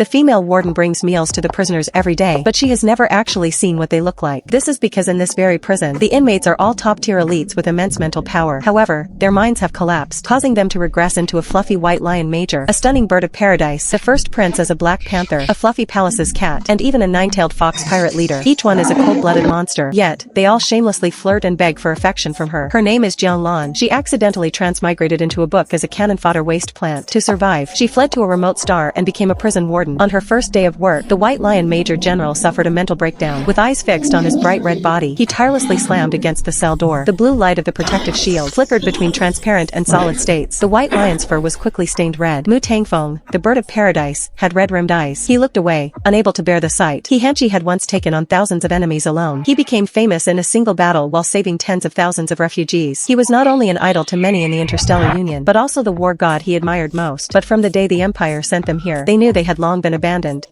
The female warden brings meals to the prisoners every day, but she has never actually seen what they look like. This is because in this very prison, the inmates are all top-tier elites with immense mental power. However, their minds have collapsed, causing them to regress into a fluffy white lion major, a stunning bird of paradise, the first prince as a black panther, a fluffy palace's cat, and even a nine-tailed fox pirate leader. Each one is a cold-blooded monster, yet, they all shamelessly flirt and beg for affection from her. Her name is Jianlan. She accidentally transmigrated into a book as a cannon fodder waste plant. To survive, she fled to a remote star and became a prison warden. On her first day of work, the White Lion Major General suffered a mental breakdown. With eyes fixed on his bright red body, he tirelessly slammed against the cell door. The blue light of the protective shield flickered between transparent and solid states. The White Lion's fur was quickly stained red. Mu Tangfeng, the bird of paradise, had red-rimmed eyes. He looked away, unable to bear the sight. He Hanchi had once taken on thousands of enemies alone. He became famous in a single battle while saving tens of thousands of refugees. He was not only an idol to many in the Interstellar Union, but also the war god he admired most. But from the day the Empire sent them here, they knew they had long been abandoned.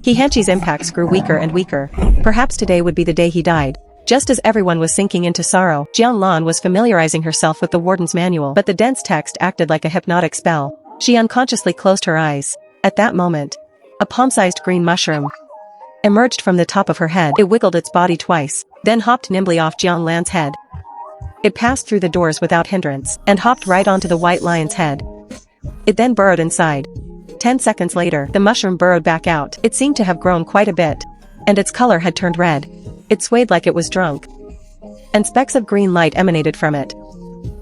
He Hanchi's impacts grew weaker and weaker. Perhaps today would be the day he died. Just as everyone was sinking into sorrow, Jianlan was familiarizing herself with the warden's manual, but the dense text acted like a hypnotic spell. She unconsciously closed her eyes. At that moment, a palm-sized green mushroom emerged from the top of her head. It wiggled its body twice, then hopped nimbly off Jianlan's head. It passed through the doors without hindrance, and hopped right onto the White Lion's head. It then burrowed inside. 10 seconds later, the mushroom burrowed back out. It seemed to have grown quite a bit, and its color had turned red. It swayed like it was drunk, and specks of green light emanated from it,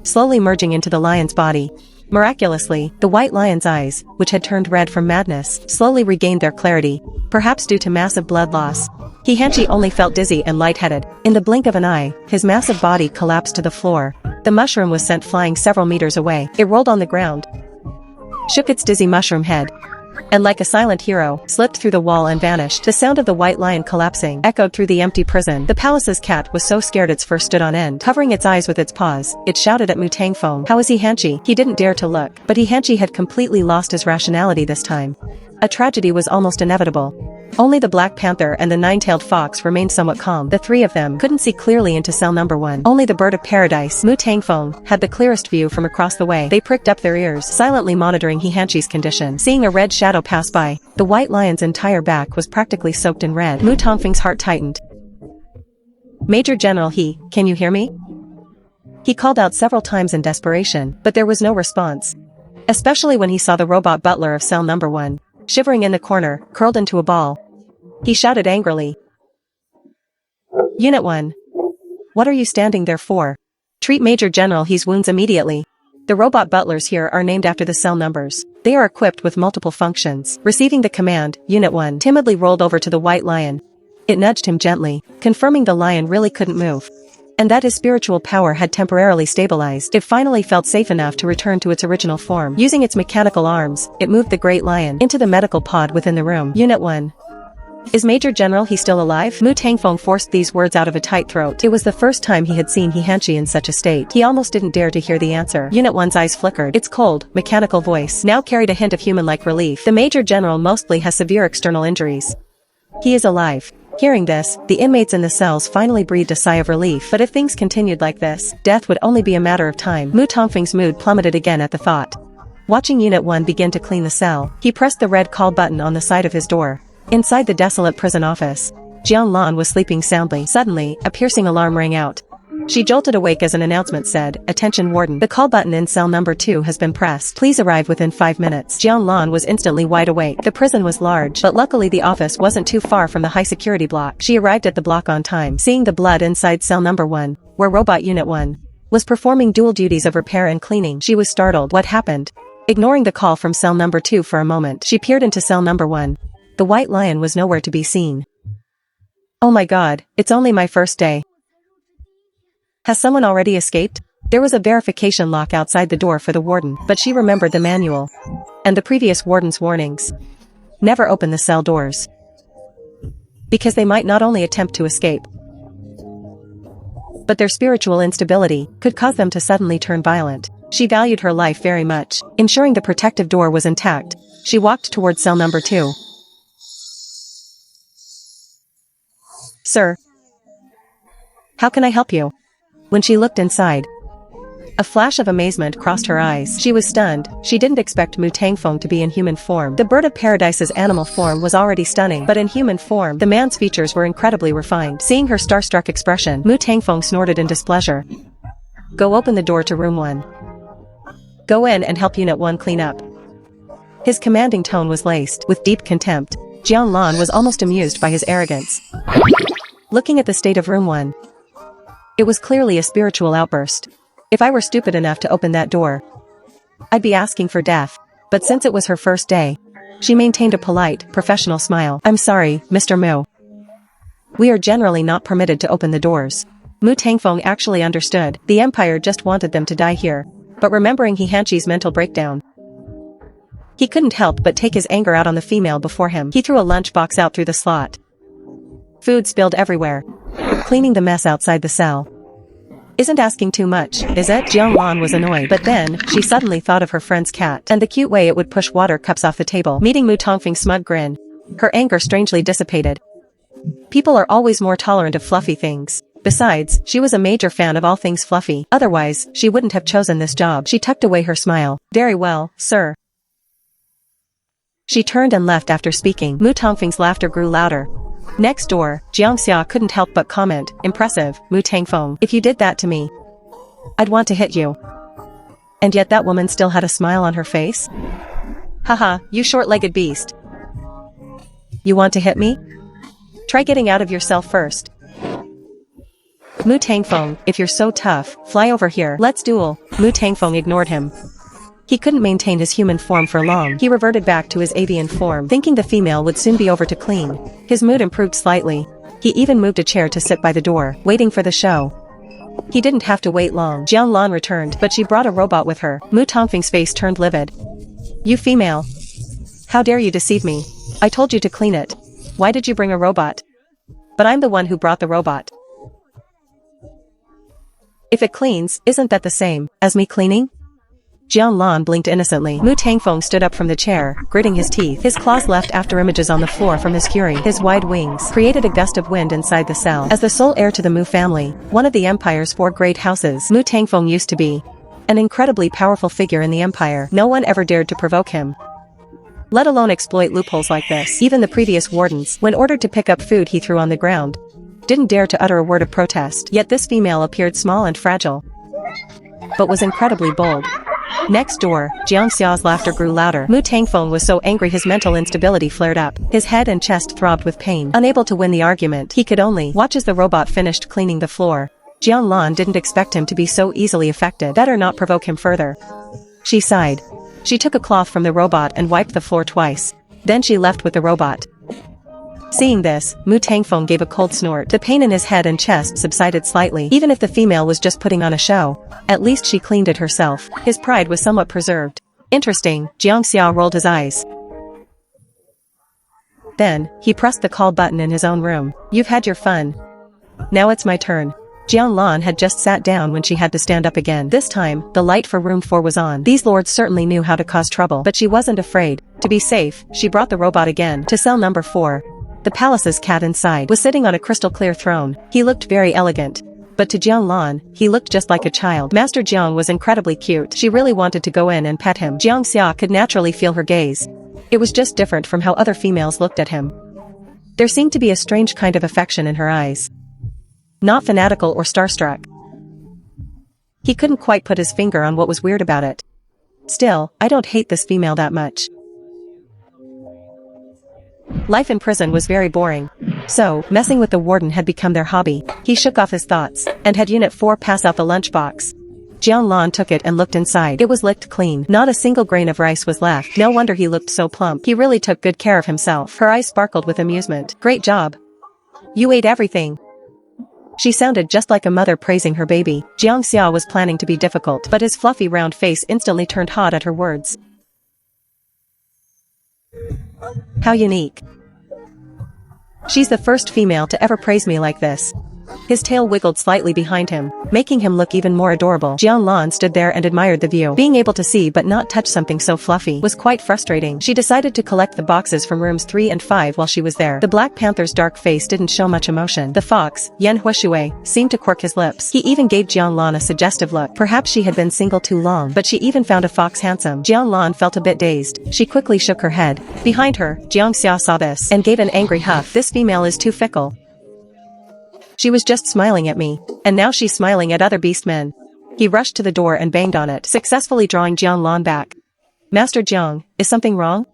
slowly merging into the lion's body. Miraculously, the White Lion's eyes, which had turned red from madness, slowly regained their clarity, perhaps due to massive blood loss. He Hanchi only felt dizzy and lightheaded. In the blink of an eye, his massive body collapsed to the floor. The mushroom was sent flying several meters away. It rolled on the ground, shook its dizzy mushroom head, and like a silent hero, slipped through the wall and vanished. The sound of the White Lion collapsing echoed through the empty prison. The palace's cat was so scared its fur stood on end. Covering its eyes with its paws, it shouted at Mu Tangfeng. How is He Hanchi? He didn't dare to look, but He Hanchi had completely lost his rationality this time. A tragedy was almost inevitable. Only the Black Panther and the nine-tailed fox remained somewhat calm. The three of them couldn't see clearly into cell number 1. Only the bird of paradise, Mu Tangfeng, had the clearest view from across the way. They pricked up their ears, silently monitoring He Hanchi's condition. Seeing a red shadow pass by, the White Lion's entire back was practically soaked in red. Mu Tangfeng's heart tightened. Major General He, can you hear me? He called out several times in desperation, but there was no response. Especially when he saw the robot butler of cell number 1, shivering in the corner, curled into a ball. He shouted angrily. Unit 1. What are you standing there for? Treat Major General He's wounds immediately. The robot butlers here are named after the cell numbers. They are equipped with multiple functions. Receiving the command, Unit 1 timidly rolled over to the White Lion. It nudged him gently, confirming the lion really couldn't move, and that his spiritual power had temporarily stabilized. It finally felt safe enough to return to its original form. Using its mechanical arms, it moved the great lion into the medical pod within the room. Unit 1. Is Major General He still alive? Mu Tangfeng forced these words out of a tight throat. It was the first time he had seen He Hanchi in such a state. He almost didn't dare to hear the answer. Unit 1's eyes flickered. Its cold, mechanical voice now carried a hint of human-like relief. The Major General mostly has severe external injuries. He is alive. Hearing this, the inmates in the cells finally breathed a sigh of relief. But if things continued like this, death would only be a matter of time. Mu Tangfeng's mood plummeted again at the thought. Watching Unit 1 begin to clean the cell, he pressed the red call button on the side of his door. Inside the desolate prison office, Jianlan was sleeping soundly. Suddenly, a piercing alarm rang out. She jolted awake as an announcement said, "Attention warden, the call button in cell number 2 has been pressed. Please arrive within 5 minutes." Jianlan was instantly wide awake. The prison was large, but luckily the office wasn't too far from the high security block. She arrived at the block on time. Seeing the blood inside cell number 1, where Robot Unit 1 was performing dual duties of repair and cleaning, she was startled. What happened? Ignoring the call from cell number 2 for a moment, she peered into cell number 1. The White Lion was nowhere to be seen. Oh my god, it's only my first day. Has someone already escaped? There was a verification lock outside the door for the warden, but she remembered the manual and the previous warden's warnings. Never open the cell doors, because they might not only attempt to escape, but their spiritual instability could cause them to suddenly turn violent. She valued her life very much. Ensuring the protective door was intact, she walked towards cell number 2. Sir, how can I help you? When she looked inside, A flash of amazement crossed her eyes. She was stunned. She didn't expect Mu Tangfeng to be in human form. The bird of paradise's animal form was already stunning, but in human form, the man's features were incredibly refined. Seeing her starstruck expression, Mu Tangfeng snorted in displeasure. Go open the door to room 1. Go in and help Unit 1 clean up. His commanding tone was laced with deep contempt. Jiang Lan was almost amused by his arrogance. Looking at the state of room 1, it was clearly a spiritual outburst. If I were stupid enough to open that door, I'd be asking for death. But since it was her first day, she maintained a polite, professional smile. I'm sorry, Mr. Mu. We are generally not permitted to open the doors. Mu Tangfeng actually understood. The Empire just wanted them to die here. But remembering He Hanqi's mental breakdown, he couldn't help but take his anger out on the female before him. He threw a lunchbox out through the slot. Food spilled everywhere, cleaning the mess outside the cell. Isn't asking too much, is it? Jiang Lan was annoyed, but then, she suddenly thought of her friend's cat, and the cute way it would push water cups off the table. Meeting Mu Tangfeng's smug grin, her anger strangely dissipated. People are always more tolerant of fluffy things. Besides, she was a major fan of all things fluffy. Otherwise, she wouldn't have chosen this job. She tucked away her smile. Very well, sir. She turned and left after speaking. Mu Tangfeng's laughter grew louder. Next door, Jiang Xia couldn't help but comment, impressive, Mu Tangfeng. If you did that to me, I'd want to hit you. And yet that woman still had a smile on her face? Haha, you short-legged beast. You want to hit me? Try getting out of yourself first. Mu Tangfeng, if you're so tough, fly over here. Let's duel. Mu Tangfeng ignored him. He couldn't maintain his human form for long. He reverted back to his avian form, thinking the female would soon be over to clean. His mood improved slightly. He even moved a chair to sit by the door, waiting for the show. He didn't have to wait long. Jiang Lan returned, but she brought a robot with her. Mu Tangfeng's face turned livid. You female. How dare you deceive me? I told you to clean it. Why did you bring a robot? But I'm the one who brought the robot. If it cleans, isn't that the same as me cleaning? Jiang Lan blinked innocently. Mu Tangfeng stood up from the chair, gritting his teeth. His claws left after images on the floor from his Curie. His wide wings created a gust of wind inside the cell. As the sole heir to the Mu family, one of the Empire's 4 great houses, Mu Tangfeng used to be an incredibly powerful figure in the Empire. No one ever dared to provoke him, let alone exploit loopholes like this. Even the previous wardens, when ordered to pick up food he threw on the ground, didn't dare to utter a word of protest. Yet this female appeared small and fragile, but was incredibly bold. Next door, Jiang Xia's laughter grew louder. Mu Tangfeng was so angry his mental instability flared up. His head and chest throbbed with pain. Unable to win the argument, he could only watch as the robot finished cleaning the floor. Jiang Lan didn't expect him to be so easily affected. Better not provoke him further. She sighed. She took a cloth from the robot and wiped the floor twice. Then she left with the robot. Seeing this, Mu Tangfeng gave a cold snort. The pain in his head and chest subsided slightly. Even if the female was just putting on a show, at least she cleaned it herself. His pride was somewhat preserved. Interesting, Jiang Xia rolled his eyes. Then, he pressed the call button in his own room. You've had your fun. Now it's my turn. Jiang Lan had just sat down when she had to stand up again. This time, the light for room 4 was on. These lords certainly knew how to cause trouble, but she wasn't afraid. To be safe, she brought the robot again to cell number 4. The palace's cat inside was sitting on a crystal-clear throne. He looked very elegant. But to Jiang Lan, he looked just like a child. Master Jiang was incredibly cute. She really wanted to go in and pet him. Jiang Xia could naturally feel her gaze. It was just different from how other females looked at him. There seemed to be a strange kind of affection in her eyes. Not fanatical or starstruck. He couldn't quite put his finger on what was weird about it. Still, I don't hate this female that much. Life in prison was very boring. So, messing with the warden had become their hobby. He shook off his thoughts, and had Unit 4 pass out the lunchbox. Jiang Lan took it and looked inside. It was licked clean. Not a single grain of rice was left. No wonder he looked so plump. He really took good care of himself. Her eyes sparkled with amusement. Great job. You ate everything. She sounded just like a mother praising her baby. Jiang Xia was planning to be difficult, but his fluffy round face instantly turned hot at her words. How unique. She's the first female to ever praise me like this. His tail wiggled slightly behind him, making him look even more adorable. Jianglan stood there and admired the view. Being able to see but not touch something so fluffy was quite frustrating. She decided to collect the boxes from rooms 3 and 5 while she was there. The Black Panther's dark face didn't show much emotion. The fox, Yan Huishui, seemed to quirk his lips. He even gave Jianglan a suggestive look. Perhaps she had been single too long, but she even found a fox handsome. Jianglan felt a bit dazed. She quickly shook her head. Behind her, Jiang Xia saw this and gave an angry huff. This female is too fickle. She was just smiling at me, and now she's smiling at other beastmen. He rushed to the door and banged on it, successfully drawing Jianglan back. Master Jiang, is something wrong?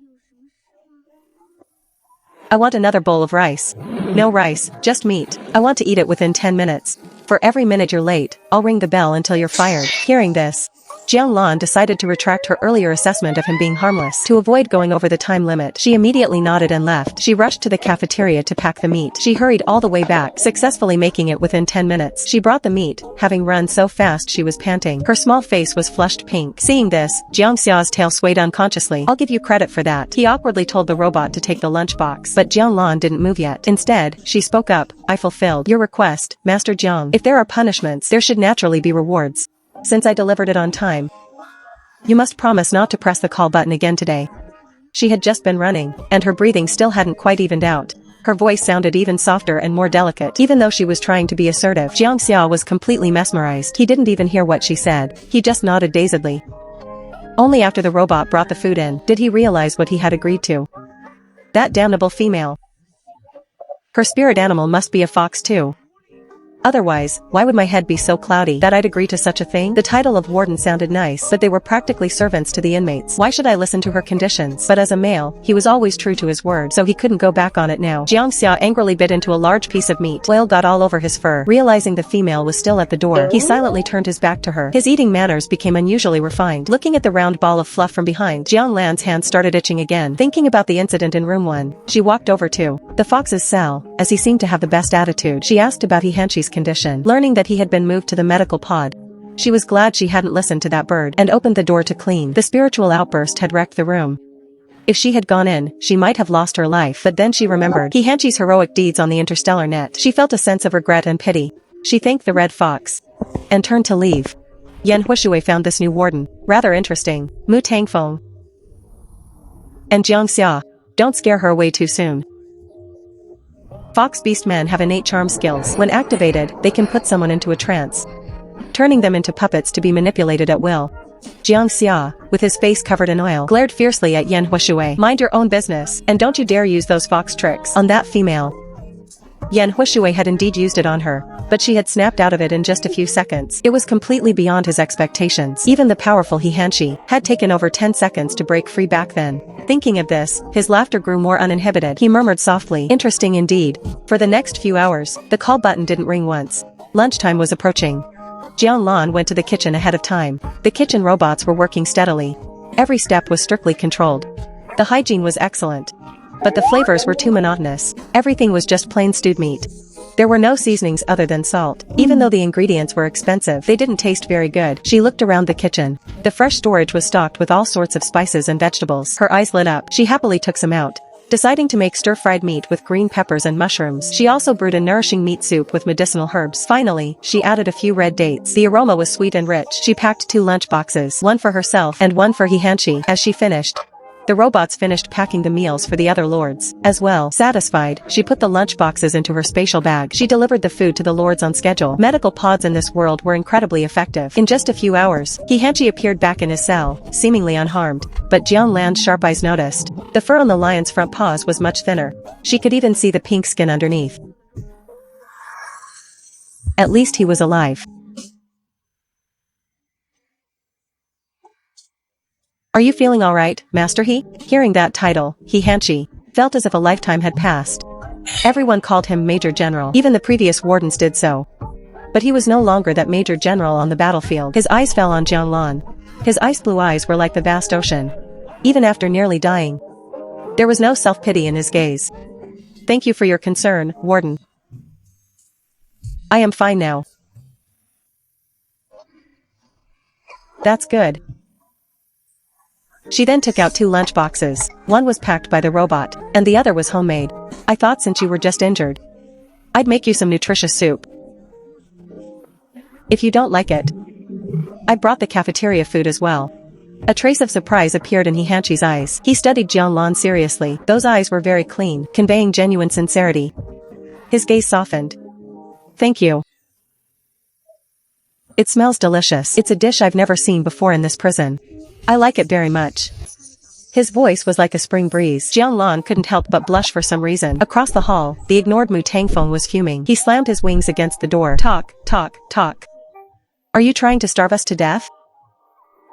I want another bowl of rice. No rice, just meat. I want to eat it within 10 minutes. For every minute you're late, I'll ring the bell until you're fired. Hearing this, Jianglan decided to retract her earlier assessment of him being harmless. To avoid going over the time limit, she immediately nodded and left. She rushed to the cafeteria to pack the meat. She hurried all the way back, successfully making it within 10 minutes. She brought the meat, having run so fast she was panting. Her small face was flushed pink. Seeing this, Jiang Xia's tail swayed unconsciously. I'll give you credit for that. He awkwardly told the robot to take the lunchbox, but Jianglan didn't move yet. Instead, she spoke up. I fulfilled your request, Master Jiang. If there are punishments, there should naturally be rewards. Since I delivered it on time, you must promise not to press the call button again today. She had just been running, and her breathing still hadn't quite evened out. Her voice sounded even softer and more delicate. Even though she was trying to be assertive, Jiang Xia was completely mesmerized. He didn't even hear what she said. He just nodded dazedly. Only after the robot brought the food in did he realize what he had agreed to. That damnable female. Her spirit animal must be a fox too. Otherwise, why would my head be so cloudy that I'd agree to such a thing? The title of warden sounded nice, but they were practically servants to the inmates. Why should I listen to her conditions? But as a male, he was always true to his word, so he couldn't go back on it now. Jiang Xia angrily bit into a large piece of meat. Oil got all over his fur. Realizing the female was still at the door, he silently turned his back to her. His eating manners became unusually refined. Looking at the round ball of fluff from behind, Jiang Lan's hand started itching again. Thinking about the incident in room 1, she walked over to the fox's cell, as he seemed to have the best attitude. She asked about Hanshi's condition. Learning that he had been moved to the medical pod, she was glad she hadn't listened to that bird and opened the door to clean. The spiritual outburst had wrecked the room. If she had gone in, she might have lost her life, but then she remembered Hanshi's heroic deeds on the interstellar net. She felt a sense of regret and pity. She thanked the red fox and turned to leave. Yan Huishui found this new warden rather interesting. Mu Tangfeng and Jiang Xia. Don't scare her away too soon. Fox beastmen have innate charm skills. When activated, they can put someone into a trance, turning them into puppets to be manipulated at will. Jiang Xia, with his face covered in oil, glared fiercely at Yan Huishui. Mind your own business, and don't you dare use those fox tricks on that female. Yan Huishui had indeed used it on her, but she had snapped out of it in just a few seconds. It was completely beyond his expectations. Even the powerful Hanshi had taken over 10 seconds to break free back then. Thinking of this, his laughter grew more uninhibited. He murmured softly, interesting indeed. For the next few hours, the call button didn't ring once. Lunchtime was approaching. Jiang Lan went to the kitchen ahead of time. The kitchen robots were working steadily. Every step was strictly controlled. The hygiene was excellent, but the flavors were too monotonous. Everything was just plain stewed meat. There were no seasonings other than salt. Even though the ingredients were expensive, they didn't taste very good. She looked around the kitchen. The fresh storage was stocked with all sorts of spices and vegetables. Her eyes lit up. She happily took some out, deciding to make stir-fried meat with green peppers and mushrooms. She also brewed a nourishing meat soup with medicinal herbs. Finally, she added a few red dates. The aroma was sweet and rich. She packed 2 lunch boxes, one for herself and one for Hanshi. As she finished, the robots finished packing the meals for the other lords as well. Satisfied, she put the lunch boxes into her spatial bag. She delivered the food to the lords on schedule. Medical pods in this world were incredibly effective. In just a few hours, Hanshi appeared back in his cell, seemingly unharmed. But Jiang Lan's sharp eyes noticed the fur on the lion's front paws was much thinner. She could even see the pink skin underneath. At least he was alive. Are you feeling alright, Master He? Hearing that title, Hanshi felt as if a lifetime had passed. Everyone called him Major General. Even the previous wardens did so. But he was no longer that Major General on the battlefield. His eyes fell on Jiang Lan. His ice blue eyes were like the vast ocean. Even after nearly dying, there was no self-pity in his gaze. Thank you for your concern, Warden. I am fine now. That's good. She then took out 2 lunch boxes. One was packed by the robot, and the other was homemade. I thought since you were just injured, I'd make you some nutritious soup. If you don't like it, I brought the cafeteria food as well. A trace of surprise appeared in Hihanchi's eyes. He studied Jianlan seriously. Those eyes were very clean, conveying genuine sincerity. His gaze softened. Thank you. It smells delicious. It's a dish I've never seen before in this prison. I like it very much. His voice was like a spring breeze. Jianlan couldn't help but blush for some reason. Across the hall, the ignored Mu Tangfeng was fuming. He slammed his wings against the door. Talk, talk, talk. Are you trying to starve us to death?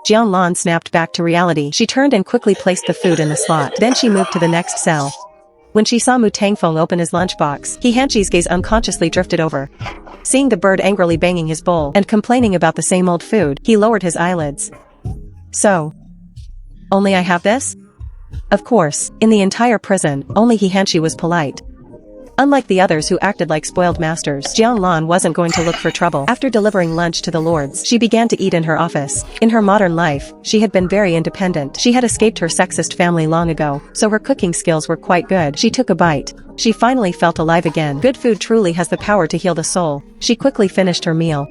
Jianlan snapped back to reality. She turned and quickly placed the food in the slot. Then she moved to the next cell. When she saw Mu Tangfeng open his lunchbox, Hihanchi's gaze unconsciously drifted over. Seeing the bird angrily banging his bowl and complaining about the same old food, he lowered his eyelids. So, only I have this? Of course, in the entire prison, only Hihanchi was polite. Unlike the others who acted like spoiled masters, Jianlan wasn't going to look for trouble. After delivering lunch to the lords, she began to eat in her office. In her modern life, she had been very independent. She had escaped her sexist family long ago, so her cooking skills were quite good. She took a bite. She finally felt alive again. Good food truly has the power to heal the soul. She quickly finished her meal.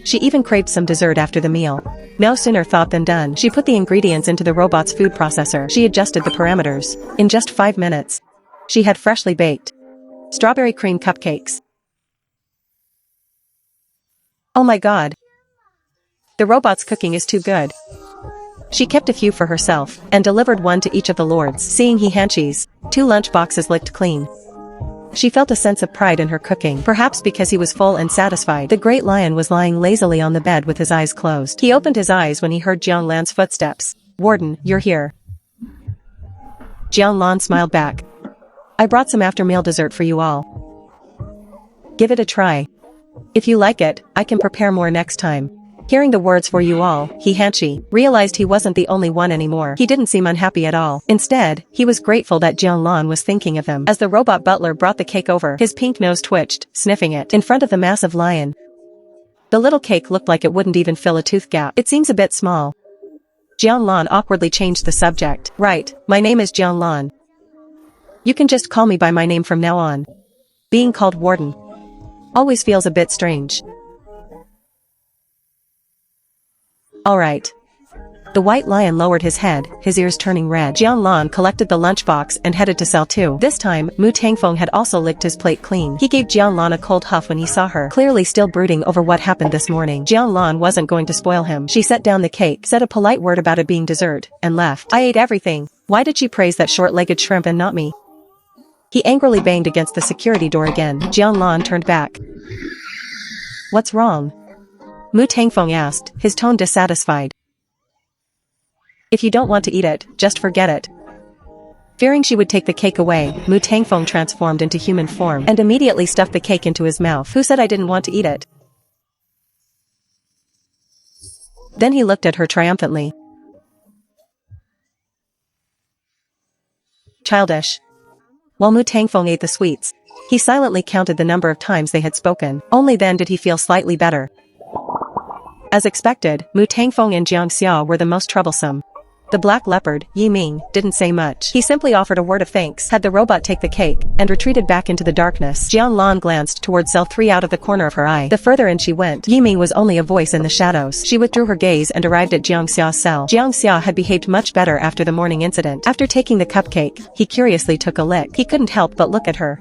She even craved some dessert after the meal. No sooner thought than done. She put the ingredients into the robot's food processor. She adjusted the parameters. In just 5 minutes, she had freshly baked strawberry cream cupcakes. Oh my god. The robot's cooking is too good. She kept a few for herself, and delivered one to each of the lords. Seeing Hihanchi's 2 lunch boxes licked clean, she felt a sense of pride in her cooking, perhaps because he was full and satisfied. The great lion was lying lazily on the bed with his eyes closed. He opened his eyes when he heard Jianglan's footsteps. Warden, you're here. Jianglan smiled back. I brought some after-meal dessert for you all. Give it a try. If you like it, I can prepare more next time. Hearing the words for you all, Hihanchi realized he wasn't the only one anymore. He didn't seem unhappy at all. Instead, he was grateful that Jianlan was thinking of him. As the robot butler brought the cake over, his pink nose twitched, sniffing it in front of the massive lion. The little cake looked like it wouldn't even fill a tooth gap. It seems a bit small. Jianlan awkwardly changed the subject. Right, my name is Jianlan. You can just call me by my name from now on. Being called warden always feels a bit strange. Alright. The white lion lowered his head, his ears turning red. Jianlan collected the lunchbox and headed to cell 2. This time, Mu Tangfeng had also licked his plate clean. He gave Jianlan a cold huff when he saw her, clearly still brooding over what happened this morning. Jianlan wasn't going to spoil him. She set down the cake, said a polite word about it being dessert, and left. I ate everything. Why did she praise that short-legged shrimp and not me? He angrily banged against the security door again. Jianlan turned back. What's wrong? Mu Tangfeng asked, his tone dissatisfied. If you don't want to eat it, just forget it. Fearing she would take the cake away, Mu Tangfeng transformed into human form and immediately stuffed the cake into his mouth. Who said I didn't want to eat it? Then he looked at her triumphantly. Childish. While Mu Tangfeng ate the sweets, he silently counted the number of times they had spoken. Only then did he feel slightly better. As expected, Mu Tangfeng and Jiang Xia were the most troublesome. The black leopard, Yi Ming, didn't say much. He simply offered a word of thanks, had the robot take the cake, and retreated back into the darkness. Jianlan glanced towards cell 3 out of the corner of her eye. The further in she went, Yi Ming was only a voice in the shadows. She withdrew her gaze and arrived at Jiang Xia's cell. Jiang Xia had behaved much better after the morning incident. After taking the cupcake, he curiously took a lick. He couldn't help but look at her.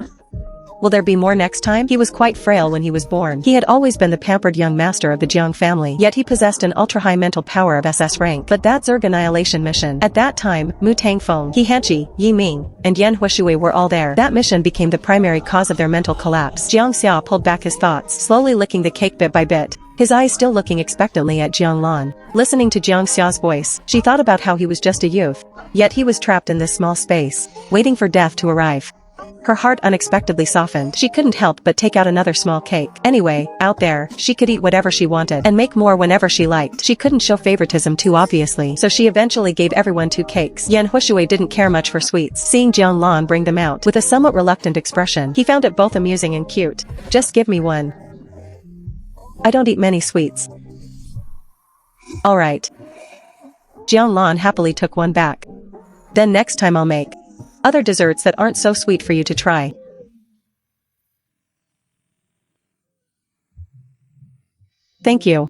Will there be more next time? He was quite frail when he was born. He had always been the pampered young master of the Jiang family, yet he possessed an ultra-high mental power of SS rank. But that Zerg annihilation mission. At that time, Mu Tangfeng, Hihanchi, Yi Ming, and Yan Huishui were all there. That mission became the primary cause of their mental collapse. Jiang Xia pulled back his thoughts, slowly licking the cake bit by bit, his eyes still looking expectantly at Jianglan. Listening to Jiang Xia's voice, she thought about how he was just a youth, yet he was trapped in this small space, waiting for death to arrive. Her heart unexpectedly softened. She couldn't help but take out another small cake. Anyway, out there, she could eat whatever she wanted and make more whenever she liked. She couldn't show favoritism too obviously, so she eventually gave everyone 2 cakes. Yan Huishui didn't care much for sweets. Seeing Jianglan bring them out with a somewhat reluctant expression, he found it both amusing and cute. Just give me one. I don't eat many sweets. Alright. Jianglan happily took one back. Then next time I'll make other desserts that aren't so sweet for you to try. Thank you.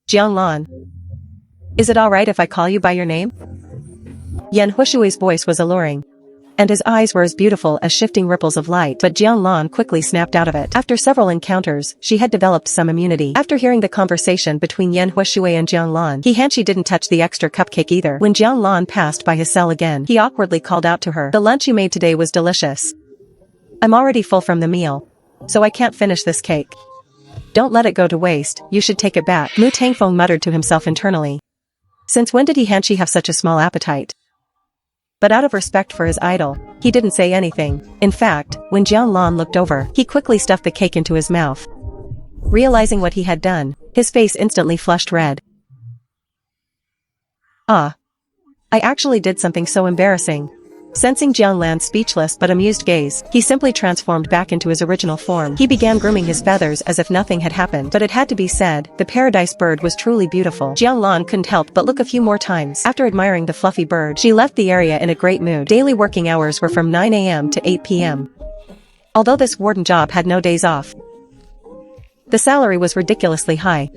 Jianglan. Is it alright if I call you by your name? Yan Hushui's voice was alluring, and his eyes were as beautiful as shifting ripples of light, but Jianglan quickly snapped out of it. After several encounters, she had developed some immunity. After hearing the conversation between Yan Hushui and Jianglan, He didn't touch the extra cupcake either. When Jianglan passed by his cell again, he awkwardly called out to her, "The lunch you made today was delicious. I'm already full from the meal, so I can't finish this cake. Don't let it go to waste, you should take it back." Mu Tangfeng muttered to himself internally. Since when did He have such a small appetite? But out of respect for his idol, he didn't say anything. In fact, when Jianglan looked over, he quickly stuffed the cake into his mouth. Realizing what he had done, his face instantly flushed red. Ah. I actually did something so embarrassing. Sensing Jianglan's speechless but amused gaze, he simply transformed back into his original form. He began grooming his feathers as if nothing had happened. But it had to be said, the paradise bird was truly beautiful. Jianglan couldn't help but look a few more times. After admiring the fluffy bird, she left the area in a great mood. Daily working hours were from 9 a.m. to 8 p.m. Although this warden job had no days off, the salary was ridiculously high.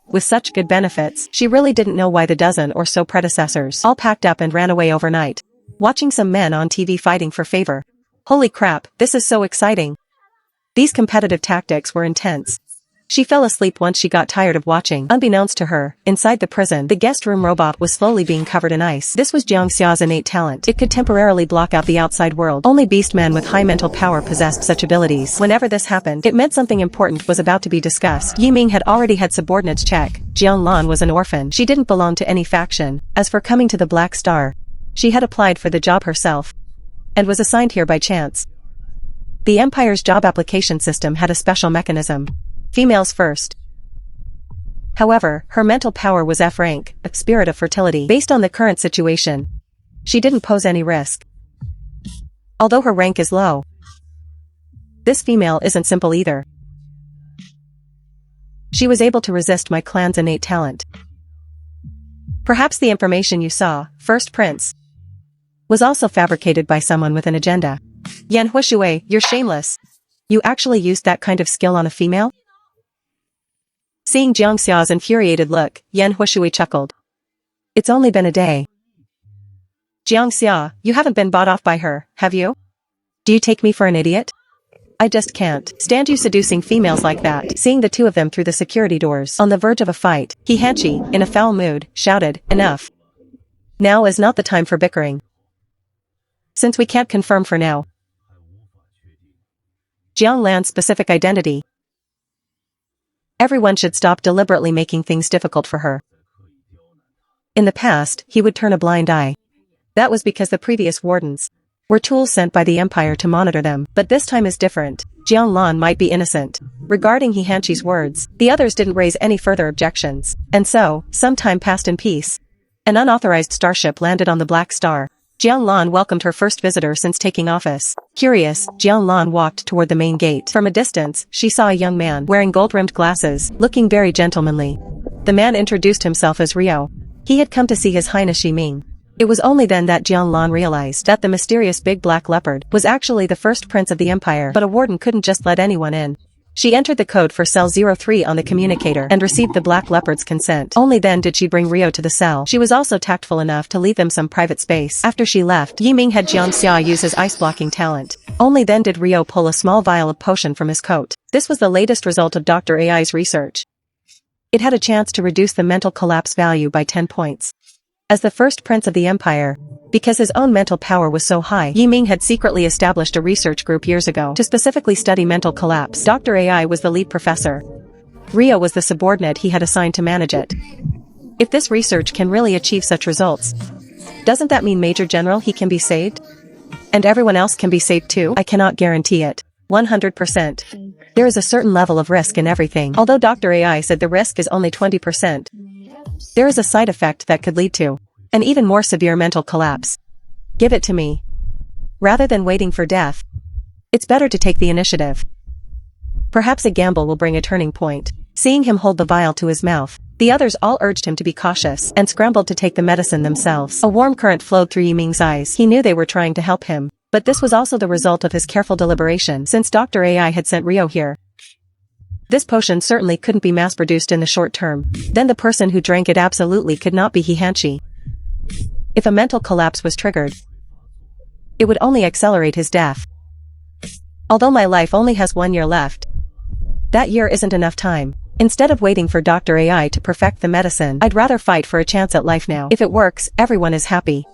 With such good benefits, she really didn't know why the dozen or so predecessors all packed up and ran away overnight. Watching some men on TV fighting for favor. Holy crap, this is so exciting. These competitive tactics were intense. She fell asleep once she got tired of watching. Unbeknownst to her, inside the prison, the guest room robot was slowly being covered in ice. This was Jiang Xia's innate talent. It could temporarily block out the outside world. Only beastmen with high mental power possessed such abilities. Whenever this happened, it meant something important was about to be discussed. Yi Ming had already had subordinates check. Jianglan was an orphan. She didn't belong to any faction. As for coming to the Black Star, she had applied for the job herself and was assigned here by chance. The Empire's job application system had a special mechanism. Females first. However, her mental power was F rank, a spirit of fertility. Based on the current situation, she didn't pose any risk. Although her rank is low, this female isn't simple either. She was able to resist my clan's innate talent. Perhaps the information you saw, First Prince, was also fabricated by someone with an agenda. Yan Huishui, you're shameless. You actually used that kind of skill on a female? Seeing Jiang Xia's infuriated look, Yan Huishui chuckled. It's only been a day. Jiang Xia, you haven't been bought off by her, have you? Do you take me for an idiot? I just can't stand you seducing females like that. Seeing the two of them through the security doors, on the verge of a fight, He in a foul mood, shouted, enough. Now is not the time for bickering. Since we can't confirm for now Jiang Lan's specific identity, everyone should stop deliberately making things difficult for her. In the past, he would turn a blind eye. That was because the previous wardens were tools sent by the Empire to monitor them, but this time is different. Jiang Lan might be innocent. Regarding He words, the others didn't raise any further objections. And so, some time passed in peace. An unauthorized starship landed on the Black Star. Jiang Lan welcomed her first visitor since taking office. Curious, Jiang Lan walked toward the main gate. From a distance, she saw a young man wearing gold-rimmed glasses, looking very gentlemanly. The man introduced himself as Rio. He had come to see His Highness Shi Ming. It was only then that Jiang Lan realized that the mysterious big black leopard was actually the first prince of the Empire, but a warden couldn't just let anyone in. She entered the code for cell 03 on the communicator and received the black leopard's consent. Only then did she bring Rio to the cell. She was also tactful enough to leave them some private space. After she left, Yi Ming had Jiang Xia use his ice-blocking talent. Only then did Rio pull a small vial of potion from his coat. This was the latest result of Dr. AI's research. It had a chance to reduce the mental collapse value by 10 points. As the first prince of the Empire, because his own mental power was so high, Yi Ming had secretly established a research group years ago to specifically study mental collapse. Dr. AI was the lead professor. Rio was the subordinate he had assigned to manage it. If this research can really achieve such results, doesn't that mean Major General He can be saved? And everyone else can be saved too? I cannot guarantee it. 100%. There is a certain level of risk in everything. Although Dr. AI said the risk is only 20%, there is a side effect that could lead to an even more severe mental collapse. Give it to me. Rather than waiting for death, it's better to take the initiative. Perhaps a gamble will bring a turning point. Seeing him hold the vial to his mouth, the others all urged him to be cautious and scrambled to take the medicine themselves. A warm current flowed through Yi Ming's eyes. He knew they were trying to help him, but this was also the result of his careful deliberation since Dr. AI had sent Rio here. This potion certainly couldn't be mass-produced in the short term. Then the person who drank it absolutely could not be Hihanshi. If a mental collapse was triggered, it would only accelerate his death. Although my life only has 1 year left, that year isn't enough time. Instead of waiting for Dr. AI to perfect the medicine, I'd rather fight for a chance at life now. If it works, everyone is happy.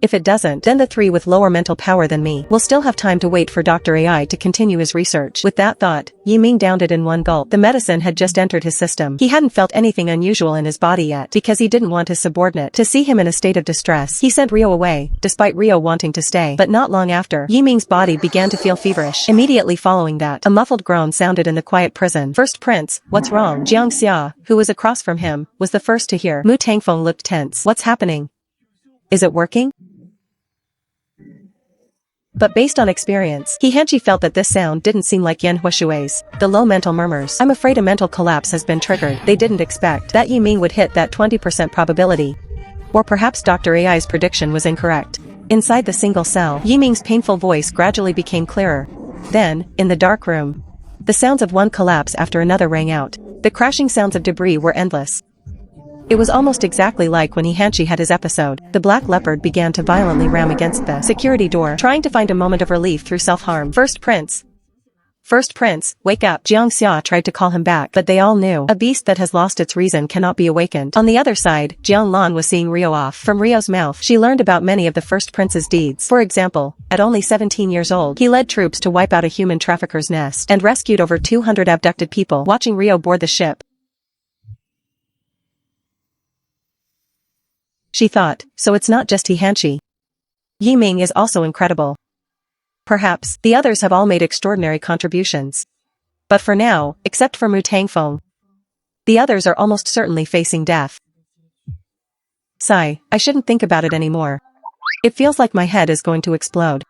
If it doesn't, then the 3 with lower mental power than me will still have time to wait for Dr. AI to continue his research. With that thought, Yi Ming downed it in one gulp. The medicine had just entered his system. He hadn't felt anything unusual in his body yet, because he didn't want his subordinate to see him in a state of distress. He sent Rio away, despite Rio wanting to stay. But not long after, Yi Ming's body began to feel feverish. Immediately following that, a muffled groan sounded in the quiet prison. First Prince, what's wrong? Jiang Xia, who was across from him, was the first to hear. Mu Tangfeng looked tense. What's happening? Is it working? But based on experience, Hihanshi felt that this sound didn't seem like Yan Huashui's. The low mental murmurs. I'm afraid a mental collapse has been triggered. They didn't expect that Yi Ming would hit that 20% probability. Or perhaps Dr. AI's prediction was incorrect. Inside the single cell, Yi Ming's painful voice gradually became clearer. Then, in the dark room, the sounds of one collapse after another rang out. The crashing sounds of debris were endless. It was almost exactly like when Hihanshi had his episode. The black leopard began to violently ram against the security door, trying to find a moment of relief through self-harm. First Prince, wake up. Jiang Xia tried to call him back, but they all knew a beast that has lost its reason cannot be awakened. On the other side, Jiang Lan was seeing Rio off. From Rio's mouth, she learned about many of the First Prince's deeds. For example, at only 17 years old, he led troops to wipe out a human trafficker's nest and rescued over 200 abducted people. Watching Rio board the ship, she thought, so it's not just Hihanshi. Yi Ming is also incredible. Perhaps, the others have all made extraordinary contributions. But for now, except for Mu Tangfeng, the others are almost certainly facing death. Sigh, I shouldn't think about it anymore. It feels like my head is going to explode.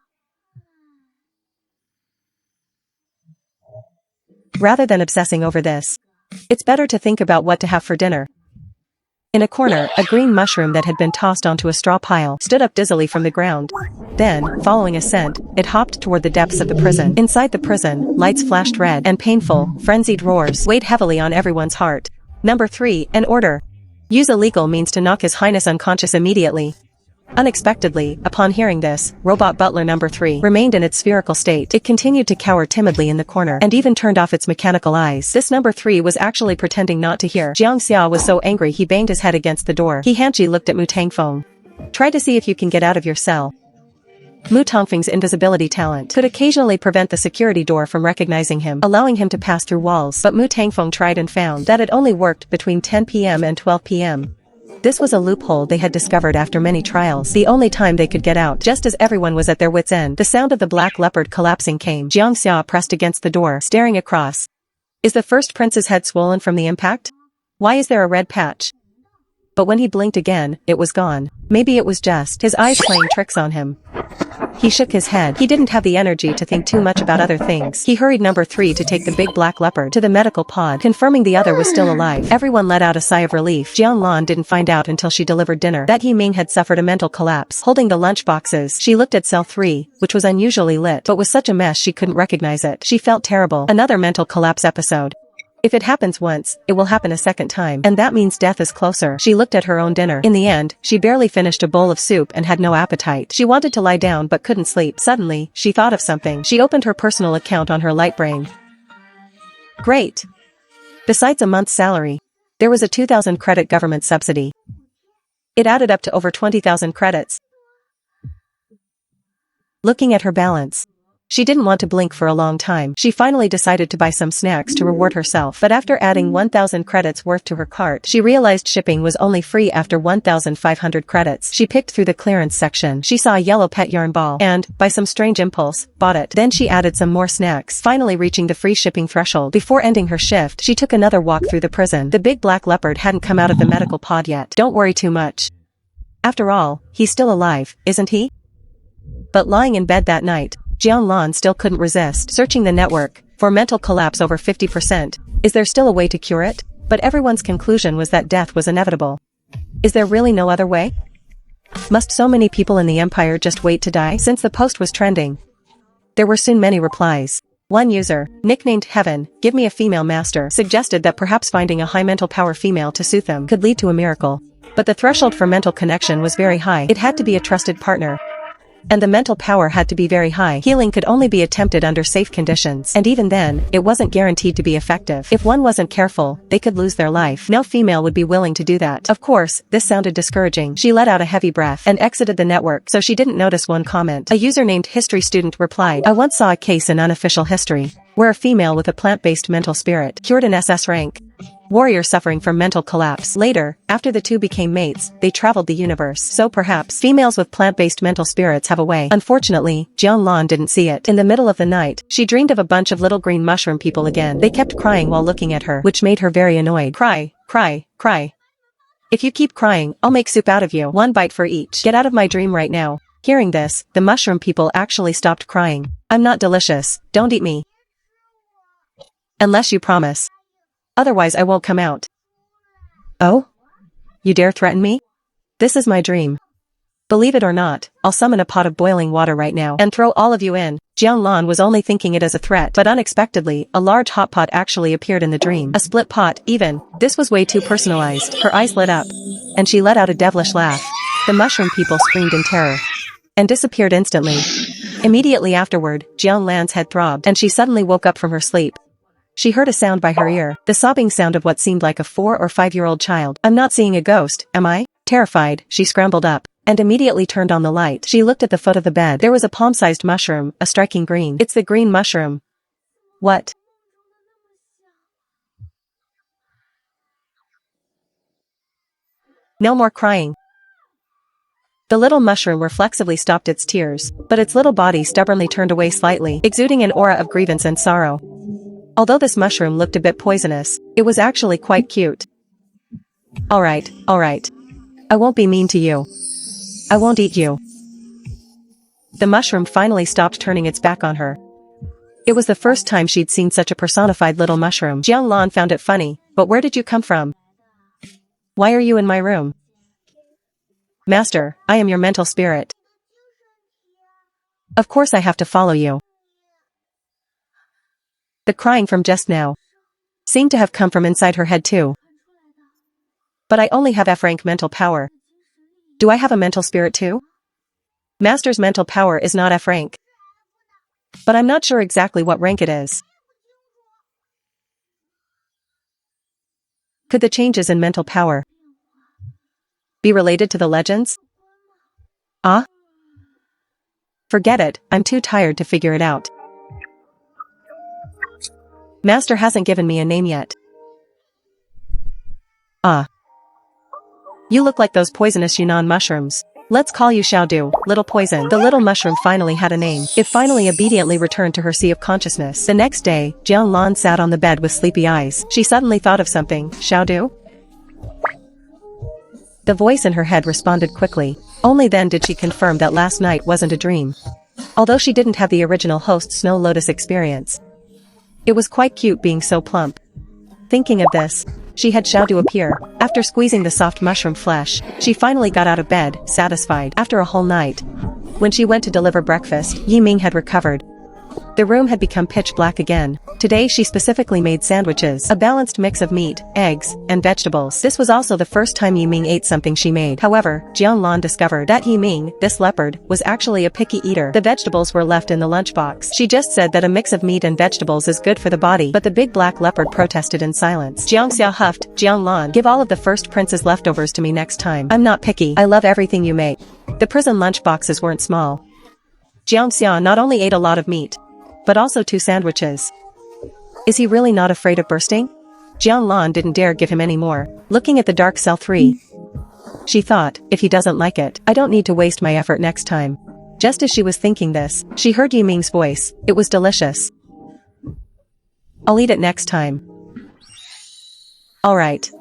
Rather than obsessing over this, it's better to think about what to have for dinner. In a corner, a green mushroom that had been tossed onto a straw pile stood up dizzily from the ground. Then, following a scent, it hopped toward the depths of the prison. Inside the prison, lights flashed red, and painful, frenzied roars weighed heavily on everyone's heart. Number 3, an order. Use illegal means to knock His Highness unconscious immediately. Unexpectedly, upon hearing this, robot butler number 3 remained in its spherical state. It continued to cower timidly in the corner and even turned off its mechanical eyes. This number 3 was actually pretending not to hear. Jiang Xia was so angry he banged his head against the door. Hihanshi looked at Mu Tangfeng. Try to see if you can get out of your cell. Mu Tangfeng's invisibility talent could occasionally prevent the security door from recognizing him, allowing him to pass through walls. But Mu Tangfeng tried and found that it only worked between 10 p.m. and 12 p.m. This was a loophole they had discovered after many trials, the only time they could get out. Just as everyone was at their wits' end, the sound of the black leopard collapsing came. Jiang Xia pressed against the door, staring across. Is the First Prince's head swollen from the impact? Why is there a red patch? But when he blinked again, it was gone. Maybe it was just his eyes playing tricks on him. He shook his head. He didn't have the energy to think too much about other things. He hurried number 3 to take the big black leopard to the medical pod, confirming the other was still alive. Everyone let out a sigh of relief. Jiang Lan didn't find out until she delivered dinner that Yi Ming had suffered a mental collapse. Holding the lunch boxes, she looked at cell 3, which was unusually lit, but was such a mess she couldn't recognize it. She felt terrible. Another mental collapse episode. If it happens once, it will happen a second time, and that means death is closer. She looked at her own dinner. In the end, she barely finished a bowl of soup and had no appetite. She wanted to lie down but couldn't sleep. Suddenly, she thought of something. She opened her personal account on her light brain. Great! Besides a month's salary, there was a 2,000 credit government subsidy. It added up to over 20,000 credits. Looking at her balance, she didn't want to blink for a long time. She finally decided to buy some snacks to reward herself. But after adding 1,000 credits worth to her cart, she realized shipping was only free after 1,500 credits. She picked through the clearance section. She saw a yellow pet yarn ball and, by some strange impulse, bought it. Then she added some more snacks, finally reaching the free shipping threshold. Before ending her shift, she took another walk through the prison. The big black leopard hadn't come out of the medical pod yet. Don't worry too much. After all, he's still alive, isn't he? But lying in bed that night, Jiang Lan still couldn't resist searching the network for mental collapse over 50%. Is there still a way to cure it? But everyone's conclusion was that death was inevitable. Is there really no other way? Must so many people in the empire just wait to die? Since the post was trending, there were soon many replies. One user, nicknamed Heaven, give me a female master, suggested that perhaps finding a high mental power female to suit them could lead to a miracle. But the threshold for mental connection was very high. It had to be a trusted partner. And the mental power had to be very high. Healing could only be attempted under safe conditions. And even then, it wasn't guaranteed to be effective. If one wasn't careful, they could lose their life. No female would be willing to do that. Of course, this sounded discouraging. She let out a heavy breath and exited the network, so she didn't notice one comment. A user named History Student replied, I once saw a case in unofficial history where a female with a plant-based mental spirit cured an SS rank warrior suffering from mental collapse. Later, after the two became mates, they traveled the universe. So perhaps females with plant-based mental spirits have a way. Unfortunately, Jianlan didn't see it. In the middle of the night, she dreamed of a bunch of little green mushroom people again. They kept crying while looking at her, which made her very annoyed. Cry, cry, cry. If you keep crying, I'll make soup out of you. One bite for each. Get out of my dream right now. Hearing this, the mushroom people actually stopped crying. I'm not delicious. Don't eat me. Unless you promise. Otherwise I won't come out. Oh? You dare threaten me? This is my dream. Believe it or not, I'll summon a pot of boiling water right now and throw all of you in. Jianlan was only thinking it as a threat, but unexpectedly, a large hot pot actually appeared in the dream. A split pot, even. This was way too personalized. Her eyes lit up, and she let out a devilish laugh. The mushroom people screamed in terror and disappeared instantly. Immediately afterward, Jianlan's head throbbed, and she suddenly woke up from her sleep. She heard a sound by her ear, the sobbing sound of what seemed like a 4 or 5-year-old child. I'm not seeing a ghost, am I? Terrified, she scrambled up and immediately turned on the light. She looked at the foot of the bed. There was a palm-sized mushroom, a striking green. It's the green mushroom. What? No more crying. The little mushroom reflexively stopped its tears, but its little body stubbornly turned away slightly, exuding an aura of grievance and sorrow. Although this mushroom looked a bit poisonous, it was actually quite cute. Alright. I won't be mean to you. I won't eat you. The mushroom finally stopped turning its back on her. It was the first time she'd seen such a personified little mushroom. Jianlan found it funny, but where did you come from? Why are you in my room? Master, I am your mental spirit. Of course I have to follow you. The crying from just now seemed to have come from inside her head too. But I only have F-rank mental power. Do I have a mental spirit too? Master's mental power is not F-rank. But I'm not sure exactly what rank it is. Could the changes in mental power be related to the legends? Ah? Forget it, I'm too tired to figure it out. Master hasn't given me a name yet. Ah. You look like those poisonous Yunnan mushrooms. Let's call you Xiaodu, little poison. The little mushroom finally had a name. It finally obediently returned to her sea of consciousness. The next day, Jianlan sat on the bed with sleepy eyes. She suddenly thought of something. Xiaodu? The voice in her head responded quickly. Only then did she confirm that last night wasn't a dream. Although she didn't have the original host Snow Lotus experience. It was quite cute being so plump. Thinking of this, she had Xiaodu appear. After squeezing the soft mushroom flesh, she finally got out of bed, satisfied. After a whole night, when she went to deliver breakfast, Yi Ming had recovered. The room had become pitch black again. Today she specifically made sandwiches, a balanced mix of meat, eggs, and vegetables. This was also the first time Yi Ming ate something she made. However, Jianlan discovered that Yi Ming, this leopard, was actually a picky eater. The vegetables were left in the lunchbox. She just said that a mix of meat and vegetables is good for the body, but the big black leopard protested in silence. Jiangxia huffed, Jianlan, give all of the first prince's leftovers to me next time. I'm not picky. I love everything you make. The prison lunchboxes weren't small. Jiangxia not only ate a lot of meat, but also 2 sandwiches. Is he really not afraid of bursting? Jianlan didn't dare give him any more. Looking at the dark cell 3, she thought, if he doesn't like it, I don't need to waste my effort next time. Just as she was thinking this, she heard Yi Ming's voice. It was delicious. I'll eat it next time. Alright.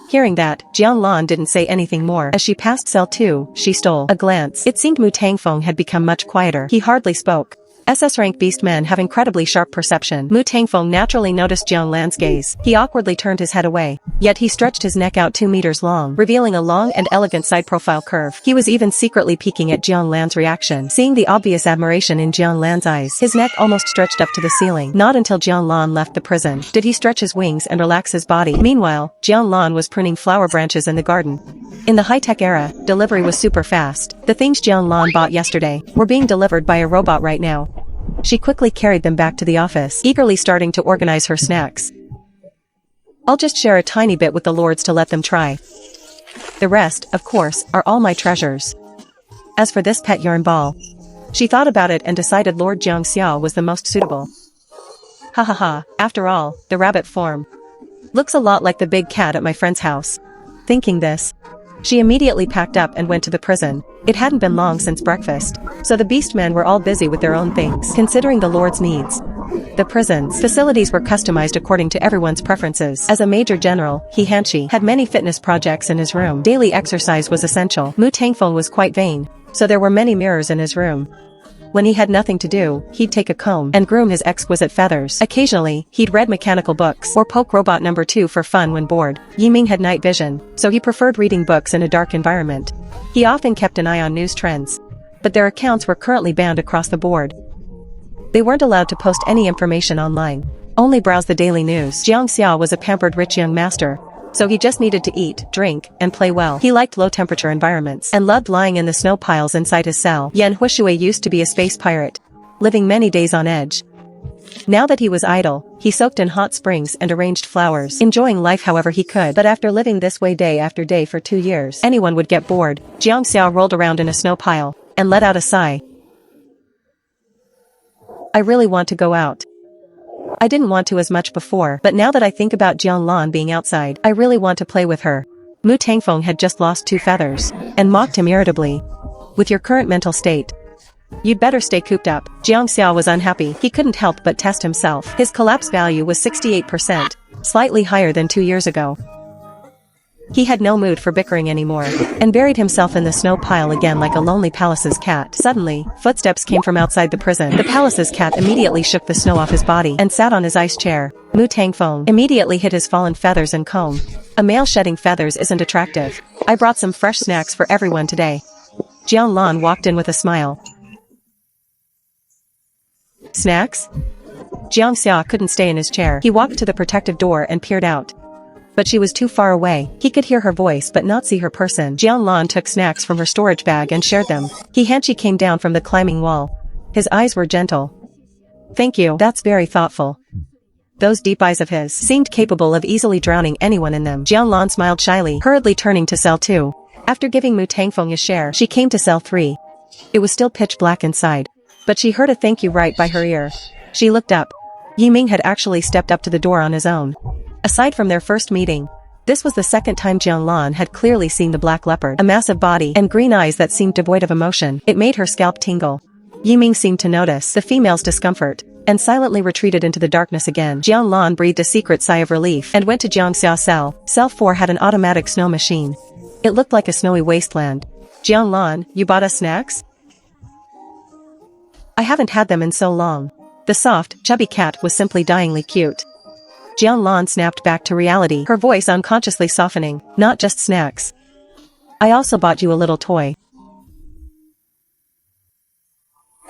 Hearing that, Jianlan didn't say anything more. As she passed cell 2, she stole a glance. It seemed Mu Tangfeng had become much quieter. He hardly spoke. SS rank beast men have incredibly sharp perception. Mu Tangfeng naturally noticed Jiang Lan's gaze. He awkwardly turned his head away. Yet he stretched his neck out 2 meters long, revealing a long and elegant side profile curve. He was even secretly peeking at Jiang Lan's reaction. Seeing the obvious admiration in Jiang Lan's eyes, his neck almost stretched up to the ceiling. Not until Jiang Lan left the prison did he stretch his wings and relax his body. Meanwhile, Jiang Lan was pruning flower branches in the garden. In the high-tech era, delivery was super fast. The things Jiang Lan bought yesterday were being delivered by a robot right now. She quickly carried them back to the office, eagerly starting to organize her snacks. I'll just share a tiny bit with the lords to let them try. The rest, of course, are all my treasures. As for this pet yarn ball, she thought about it and decided Lord Jiang Xiao was the most suitable. Ha ha ha, after all, the rabbit form looks a lot like the big cat at my friend's house. Thinking this, she immediately packed up and went to the prison. It hadn't been long since breakfast, so the beastmen were all busy with their own things. Considering the lord's needs, the prison's facilities were customized according to everyone's preferences. As a major general, He Hanshi had many fitness projects in his room. Daily exercise was essential. Mu Tangfeng was quite vain, so there were many mirrors in his room. When he had nothing to do, he'd take a comb and groom his exquisite feathers. Occasionally, he'd read mechanical books or poke robot number 2 for fun when bored. Yiming had night vision, so he preferred reading books in a dark environment. He often kept an eye on news trends, but their accounts were currently banned across the board. They weren't allowed to post any information online, only browse the daily news. Jiang Xiao was a pampered rich young master, so he just needed to eat, drink, and play well. He liked low-temperature environments and loved lying in the snow piles inside his cell. Yan Huishui used to be a space pirate, living many days on edge. Now that he was idle, he soaked in hot springs and arranged flowers, enjoying life however he could. But after living this way day after day for 2 years, anyone would get bored. Jiang Xiao rolled around in a snow pile and let out a sigh. I really want to go out. I didn't want to as much before, but now that I think about Jiang Lan being outside, I really want to play with her. Mu Tangfeng had just lost 2 feathers, and mocked him irritably. With your current mental state, you'd better stay cooped up. Jiang Xiao was unhappy. He couldn't help but test himself. His collapse value was 68%, slightly higher than 2 years ago. He had no mood for bickering anymore, and buried himself in the snow pile again like a lonely palace's cat. Suddenly, footsteps came from outside the prison. The palace's cat immediately shook the snow off his body and sat on his ice chair. Mu Tangfeng immediately hid his fallen feathers and comb. A male shedding feathers isn't attractive. I brought some fresh snacks for everyone today. Jiang Lan walked in with a smile. Snacks? Jiang Xia couldn't stay in his chair. He walked to the protective door and peered out. But she was too far away. He could hear her voice but not see her person. Jiang Lan took snacks from her storage bag and shared them. He Hanshi came down from the climbing wall. His eyes were gentle. Thank you, that's very thoughtful. Those deep eyes of his seemed capable of easily drowning anyone in them. Jiang Lan smiled shyly, hurriedly turning to cell 2. After giving Mu Tangfeng a share, she came to cell 3. It was still pitch black inside, but she heard a thank you right by her ear. She looked up. Yiming had actually stepped up to the door on his own. Aside from their first meeting, this was the second time Jiang Lan had clearly seen the black leopard. A massive body and green eyes that seemed devoid of emotion. It made her scalp tingle. Yiming seemed to notice the female's discomfort, and silently retreated into the darkness again. Jiang Lan breathed a secret sigh of relief and went to Jiang Xiao's cell. Cell 4 had an automatic snow machine. It looked like a snowy wasteland. Jiang Lan, you bought us snacks? I haven't had them in so long. The soft, chubby cat was simply dyingly cute. Jiang Lan snapped back to reality, her voice unconsciously softening. Not just snacks. I also bought you a little toy.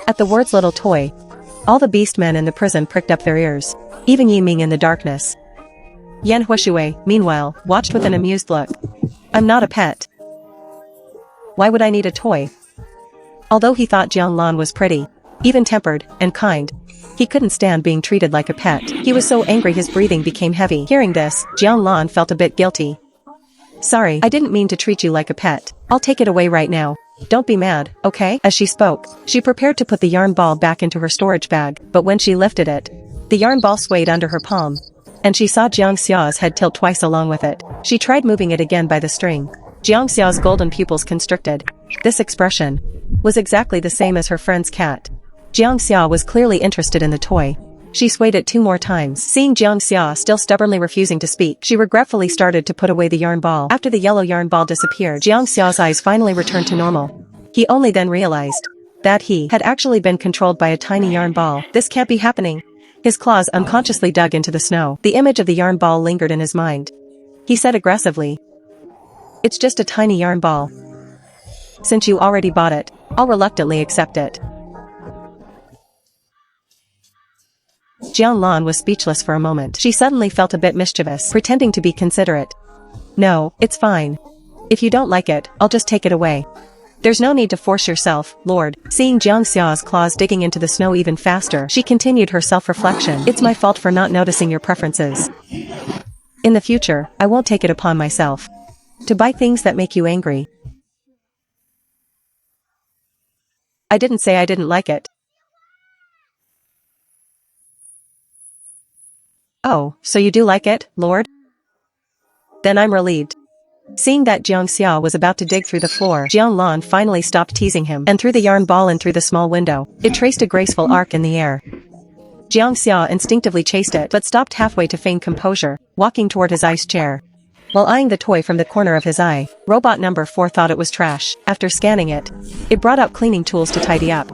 At the words little toy, all the beastmen in the prison pricked up their ears, even Yiming in the darkness. Yan Huishui, meanwhile, watched with an amused look. I'm not a pet. Why would I need a toy? Although he thought Jiang Lan was pretty, even-tempered, and kind, he couldn't stand being treated like a pet. He was so angry his breathing became heavy. Hearing this, Jiang Lan felt a bit guilty. Sorry, I didn't mean to treat you like a pet. I'll take it away right now. Don't be mad, okay? As she spoke, she prepared to put the yarn ball back into her storage bag, but when she lifted it, the yarn ball swayed under her palm, and she saw Jiang Xiao's head tilt twice along with it. She tried moving it again by the string. Jiang Xiao's golden pupils constricted. This expression was exactly the same as her friend's cat. Jiang Xia was clearly interested in the toy. She swayed it 2 more times. Seeing Jiang Xia still stubbornly refusing to speak, she regretfully started to put away the yarn ball. After the yellow yarn ball disappeared, Jiang Xiao's eyes finally returned to normal. He only then realized that he had actually been controlled by a tiny yarn ball. This can't be happening. His claws unconsciously dug into the snow. The image of the yarn ball lingered in his mind. He said aggressively, "It's just a tiny yarn ball. Since you already bought it, I'll reluctantly accept it." Jianlan was speechless for a moment. She suddenly felt a bit mischievous, pretending to be considerate. "No, it's fine. If you don't like it, I'll just take it away. There's no need to force yourself, Lord." Seeing Jiang Xiao's claws digging into the snow even faster, she continued her self-reflection. "It's my fault for not noticing your preferences. In the future, I won't take it upon myself to buy things that make you angry." "I didn't say I didn't like it." "Oh, so you do like it, Lord? Then I'm relieved." Seeing that Jiang Xiao was about to dig through the floor, Jiang Lan finally stopped teasing him and threw the yarn ball in through the small window. It traced a graceful arc in the air. Jiang Xiao instinctively chased it but stopped halfway to feign composure, walking toward his ice chair. While eyeing the toy from the corner of his eye, robot number 4 thought it was trash. After scanning it, it brought out cleaning tools to tidy up.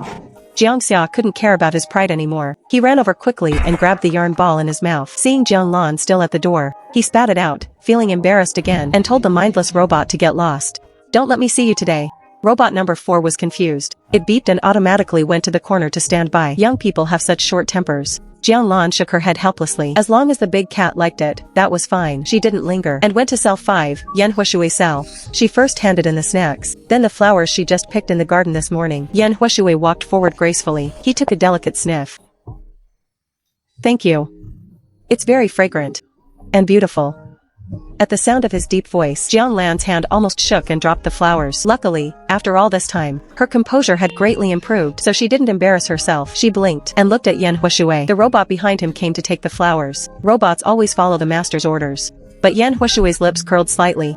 Jiang Xia couldn't care about his pride anymore. He ran over quickly and grabbed the yarn ball in his mouth. Seeing Jiang Lan still at the door, he spat it out, feeling embarrassed again, and told the mindless robot to get lost. "Don't let me see you today." Robot number 4 was confused. It beeped and automatically went to the corner to stand by. Young people have such short tempers. Jiang Lan shook her head helplessly. As long as the big cat liked it, that was fine. She didn't linger and went to cell 5, Yan Huashui cell. She first handed in the snacks, then the flowers she just picked in the garden this morning. Yan Huashui walked forward gracefully. He took a delicate sniff. "Thank you. It's very fragrant. And beautiful." At the sound of his deep voice, Jiang Lan's hand almost shook and dropped the flowers. Luckily, after all this time, her composure had greatly improved, so she didn't embarrass herself. She blinked and looked at Yan Huashui. The robot behind him came to take the flowers. Robots always follow the master's orders. But Yan Huashui's lips curled slightly.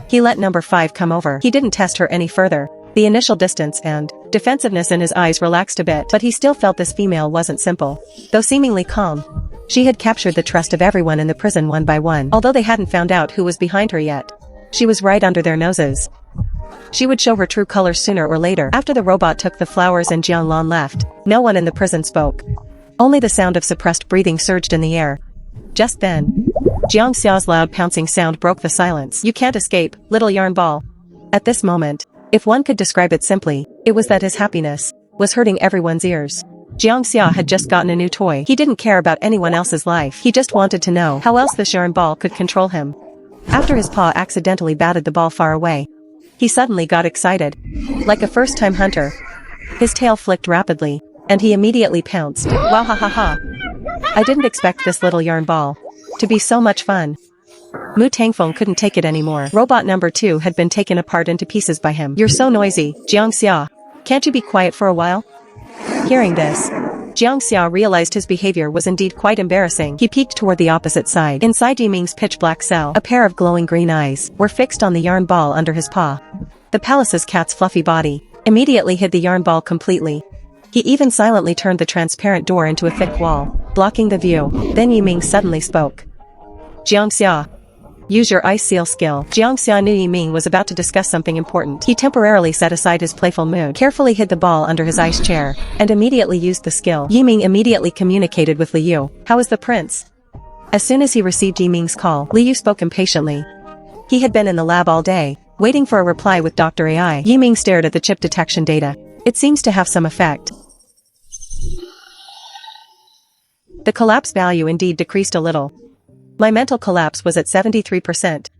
He let number 5 come over. He didn't test her any further. The initial distance and defensiveness in his eyes relaxed a bit, but he still felt this female wasn't simple. Though seemingly calm, she had captured the trust of everyone in the prison one by one. Although they hadn't found out who was behind her yet, she was right under their noses. She would show her true colors sooner or later. After the robot took the flowers and Jiang Lan left, no one in the prison spoke. Only the sound of suppressed breathing surged in the air. Just then, Jiang Xiao's loud pouncing sound broke the silence. "You can't escape, little yarn ball." At this moment, if one could describe it simply, it was that his happiness was hurting everyone's ears. Jiang Xia had just gotten a new toy. He didn't care about anyone else's life. He just wanted to know how else this yarn ball could control him. After his paw accidentally batted the ball far away, he suddenly got excited. Like a first-time hunter, his tail flicked rapidly, and he immediately pounced. "Wow, ha ha ha. I didn't expect this little yarn ball to be so much fun." Mu Tangfeng couldn't take it anymore. Robot number 2 had been taken apart into pieces by him. "You're so noisy, Jiang Xia. Can't you be quiet for a while?" Hearing this, Jiang Xia realized his behavior was indeed quite embarrassing. He peeked toward the opposite side. Inside Yiming's pitch-black cell, a pair of glowing green eyes were fixed on the yarn ball under his paw. The palace's cat's fluffy body immediately hid the yarn ball completely. He even silently turned the transparent door into a thick wall, blocking the view. Then Yiming suddenly spoke. "Jiang Xia, use your ice seal skill." Jiang Xia knew Yiming was about to discuss something important. He temporarily set aside his playful mood, carefully hid the ball under his ice chair, and immediately used the skill. Yiming immediately communicated with Liu. "How is the prince?" As soon as he received Yiming's call, Liu spoke impatiently. He had been in the lab all day, waiting for a reply with Dr. AI. Yiming stared at the chip detection data. "It seems to have some effect." The collapse value indeed decreased a little. My mental collapse was at 73%.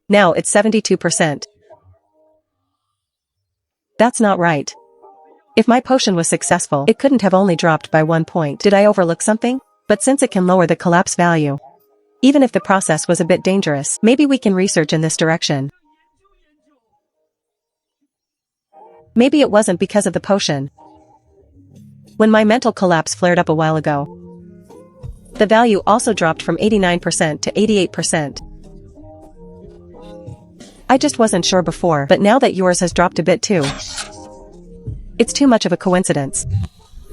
Now it's 72%. That's not right. If my potion was successful, it couldn't have only dropped by 1 point. Did I overlook something? But since it can lower the collapse value, even if the process was a bit dangerous, maybe we can research in this direction. Maybe it wasn't because of the potion. When my mental collapse flared up a while ago, the value also dropped from 89% to 88%. I just wasn't sure before, but now that yours has dropped a bit too, it's too much of a coincidence.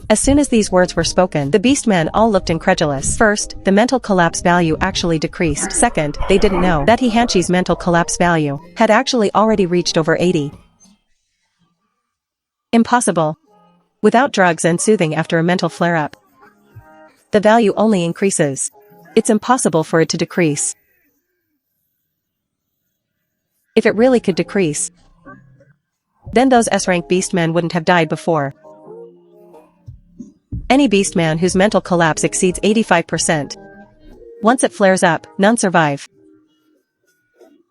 As soon as these words were spoken, the beastmen all looked incredulous. First, the mental collapse value actually decreased. Second, they didn't know that He-Hanshi's mental collapse value had actually already reached over 80. Impossible. Without drugs and soothing after a mental flare-up, the value only increases. It's impossible for it to decrease. If it really could decrease, then those S-rank beastmen wouldn't have died before. Any beastman whose mental collapse exceeds 85%. Once it flares up, none survive.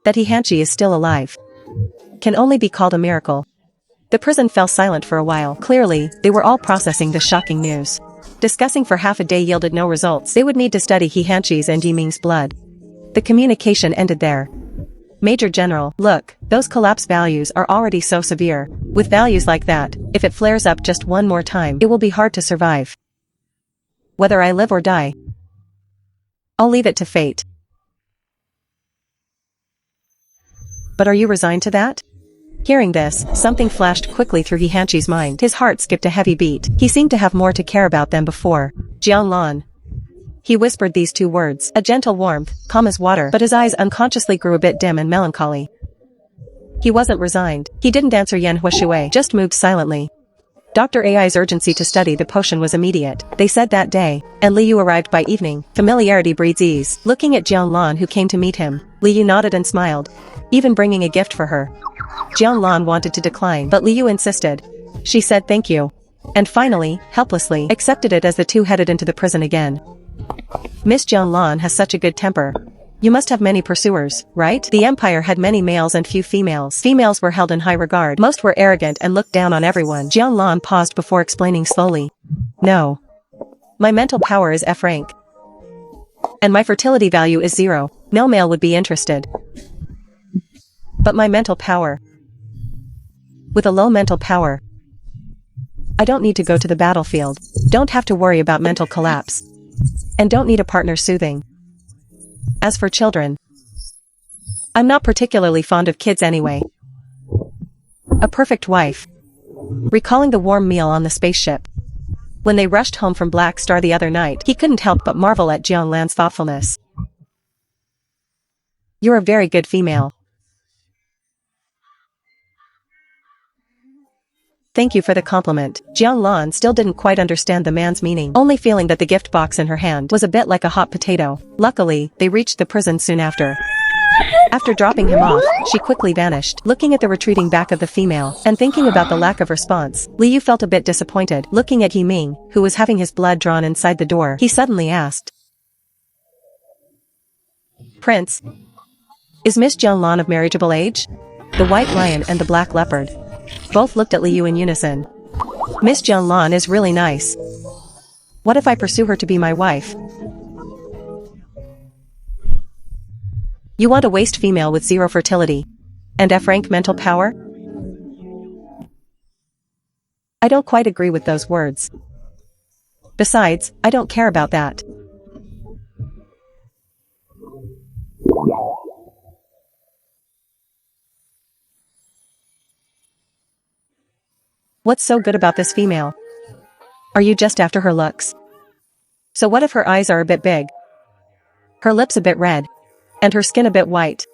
That Hihanchi is still alive can only be called a miracle. The prison fell silent for a while. Clearly, they were all processing the shocking news. Discussing for half a day yielded no results. They would need to study Hihanchi's and Yiming's blood. The communication ended there. Major General, look, those collapse values are already so severe. With values like that, if it flares up just one more time, it will be hard to survive. Whether I live or die, I'll leave it to fate. But are you resigned to that? Hearing this, something flashed quickly through Hihanchi's mind. His heart skipped a heavy beat. He seemed to have more to care about than before. Jianlan. He whispered these two words, a gentle warmth, calm as water, but his eyes unconsciously grew a bit dim and melancholy. He wasn't resigned. He didn't answer Yan Huishui, just moved silently. Dr. Ai's urgency to study the potion was immediate. They said that day, and Liu arrived by evening. Familiarity breeds ease. Looking at Jianlan who came to meet him, Liu nodded and smiled, even bringing a gift for her. Jianlan wanted to decline, but Liu insisted. She said thank you. And finally, helplessly, accepted it as the two headed into the prison again. Miss Jianlan has such a good temper. You must have many pursuers, right? The empire had many males and few females. Females were held in high regard. Most were arrogant and looked down on everyone. Jianlan paused before explaining slowly. No. My mental power is F rank. And my fertility value is 0. No male would be interested. But my mental power. With a low mental power, I don't need to go to the battlefield. Don't have to worry about mental collapse. And don't need a partner soothing. As for children, I'm not particularly fond of kids anyway. A perfect wife. Recalling the warm meal on the spaceship. When they rushed home from Black Star the other night, he couldn't help but marvel at Jianlan's thoughtfulness. You're a very good female. Thank you for the compliment. Jianlan still didn't quite understand the man's meaning, only feeling that the gift box in her hand was a bit like a hot potato. Luckily, they reached the prison soon after. After dropping him off, she quickly vanished. Looking at the retreating back of the female, and thinking about the lack of response, Liu felt a bit disappointed. Looking at Yiming, who was having his blood drawn inside the door, he suddenly asked. Prince, is Miss Jianlan of marriageable age? The white lion and the black leopard both looked at Liu in unison. Miss Jianlan is really nice. What if I pursue her to be my wife? You want a waste female with 0 fertility and F-rank mental power? I don't quite agree with those words. Besides, I don't care about that. What's so good about this female? Are you just after her looks? So what if her eyes are a bit big? Her lips a bit red? And her skin a bit white?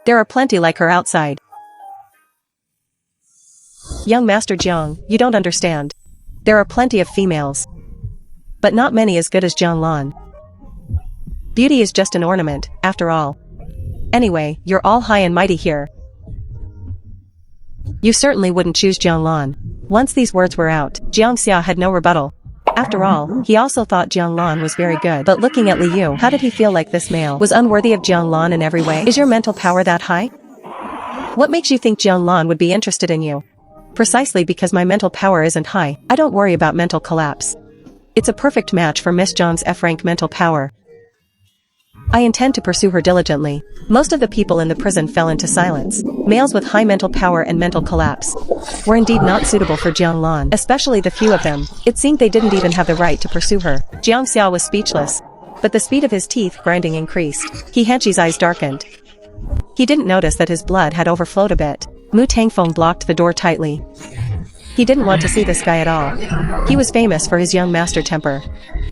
There are plenty like her outside. Young Master Jiang, you don't understand. There are plenty of females. But not many as good as Jianlan. Beauty is just an ornament, after all. Anyway, you're all high and mighty here. You certainly wouldn't choose Jianlan. Once these words were out, Jiang Xia had no rebuttal. After all, he also thought Jianlan was very good. But looking at Liu, how did he feel like this male was unworthy of Jianlan in every way? Is your mental power that high? What makes you think Jianlan would be interested in you? Precisely because my mental power isn't high, I don't worry about mental collapse. It's a perfect match for Miss Zhang's F-rank mental power. I intend to pursue her diligently. Most of the people in the prison fell into silence. Males with high mental power and mental collapse were indeed not suitable for Jianlan, especially the few of them. It seemed they didn't even have the right to pursue her. Jiang Xia was speechless, but the speed of his teeth grinding increased. Hihanchi's eyes darkened. He didn't notice that his blood had overflowed a bit. Mu Tangfeng blocked the door tightly. He didn't want to see this guy at all. He was famous for his young master temper.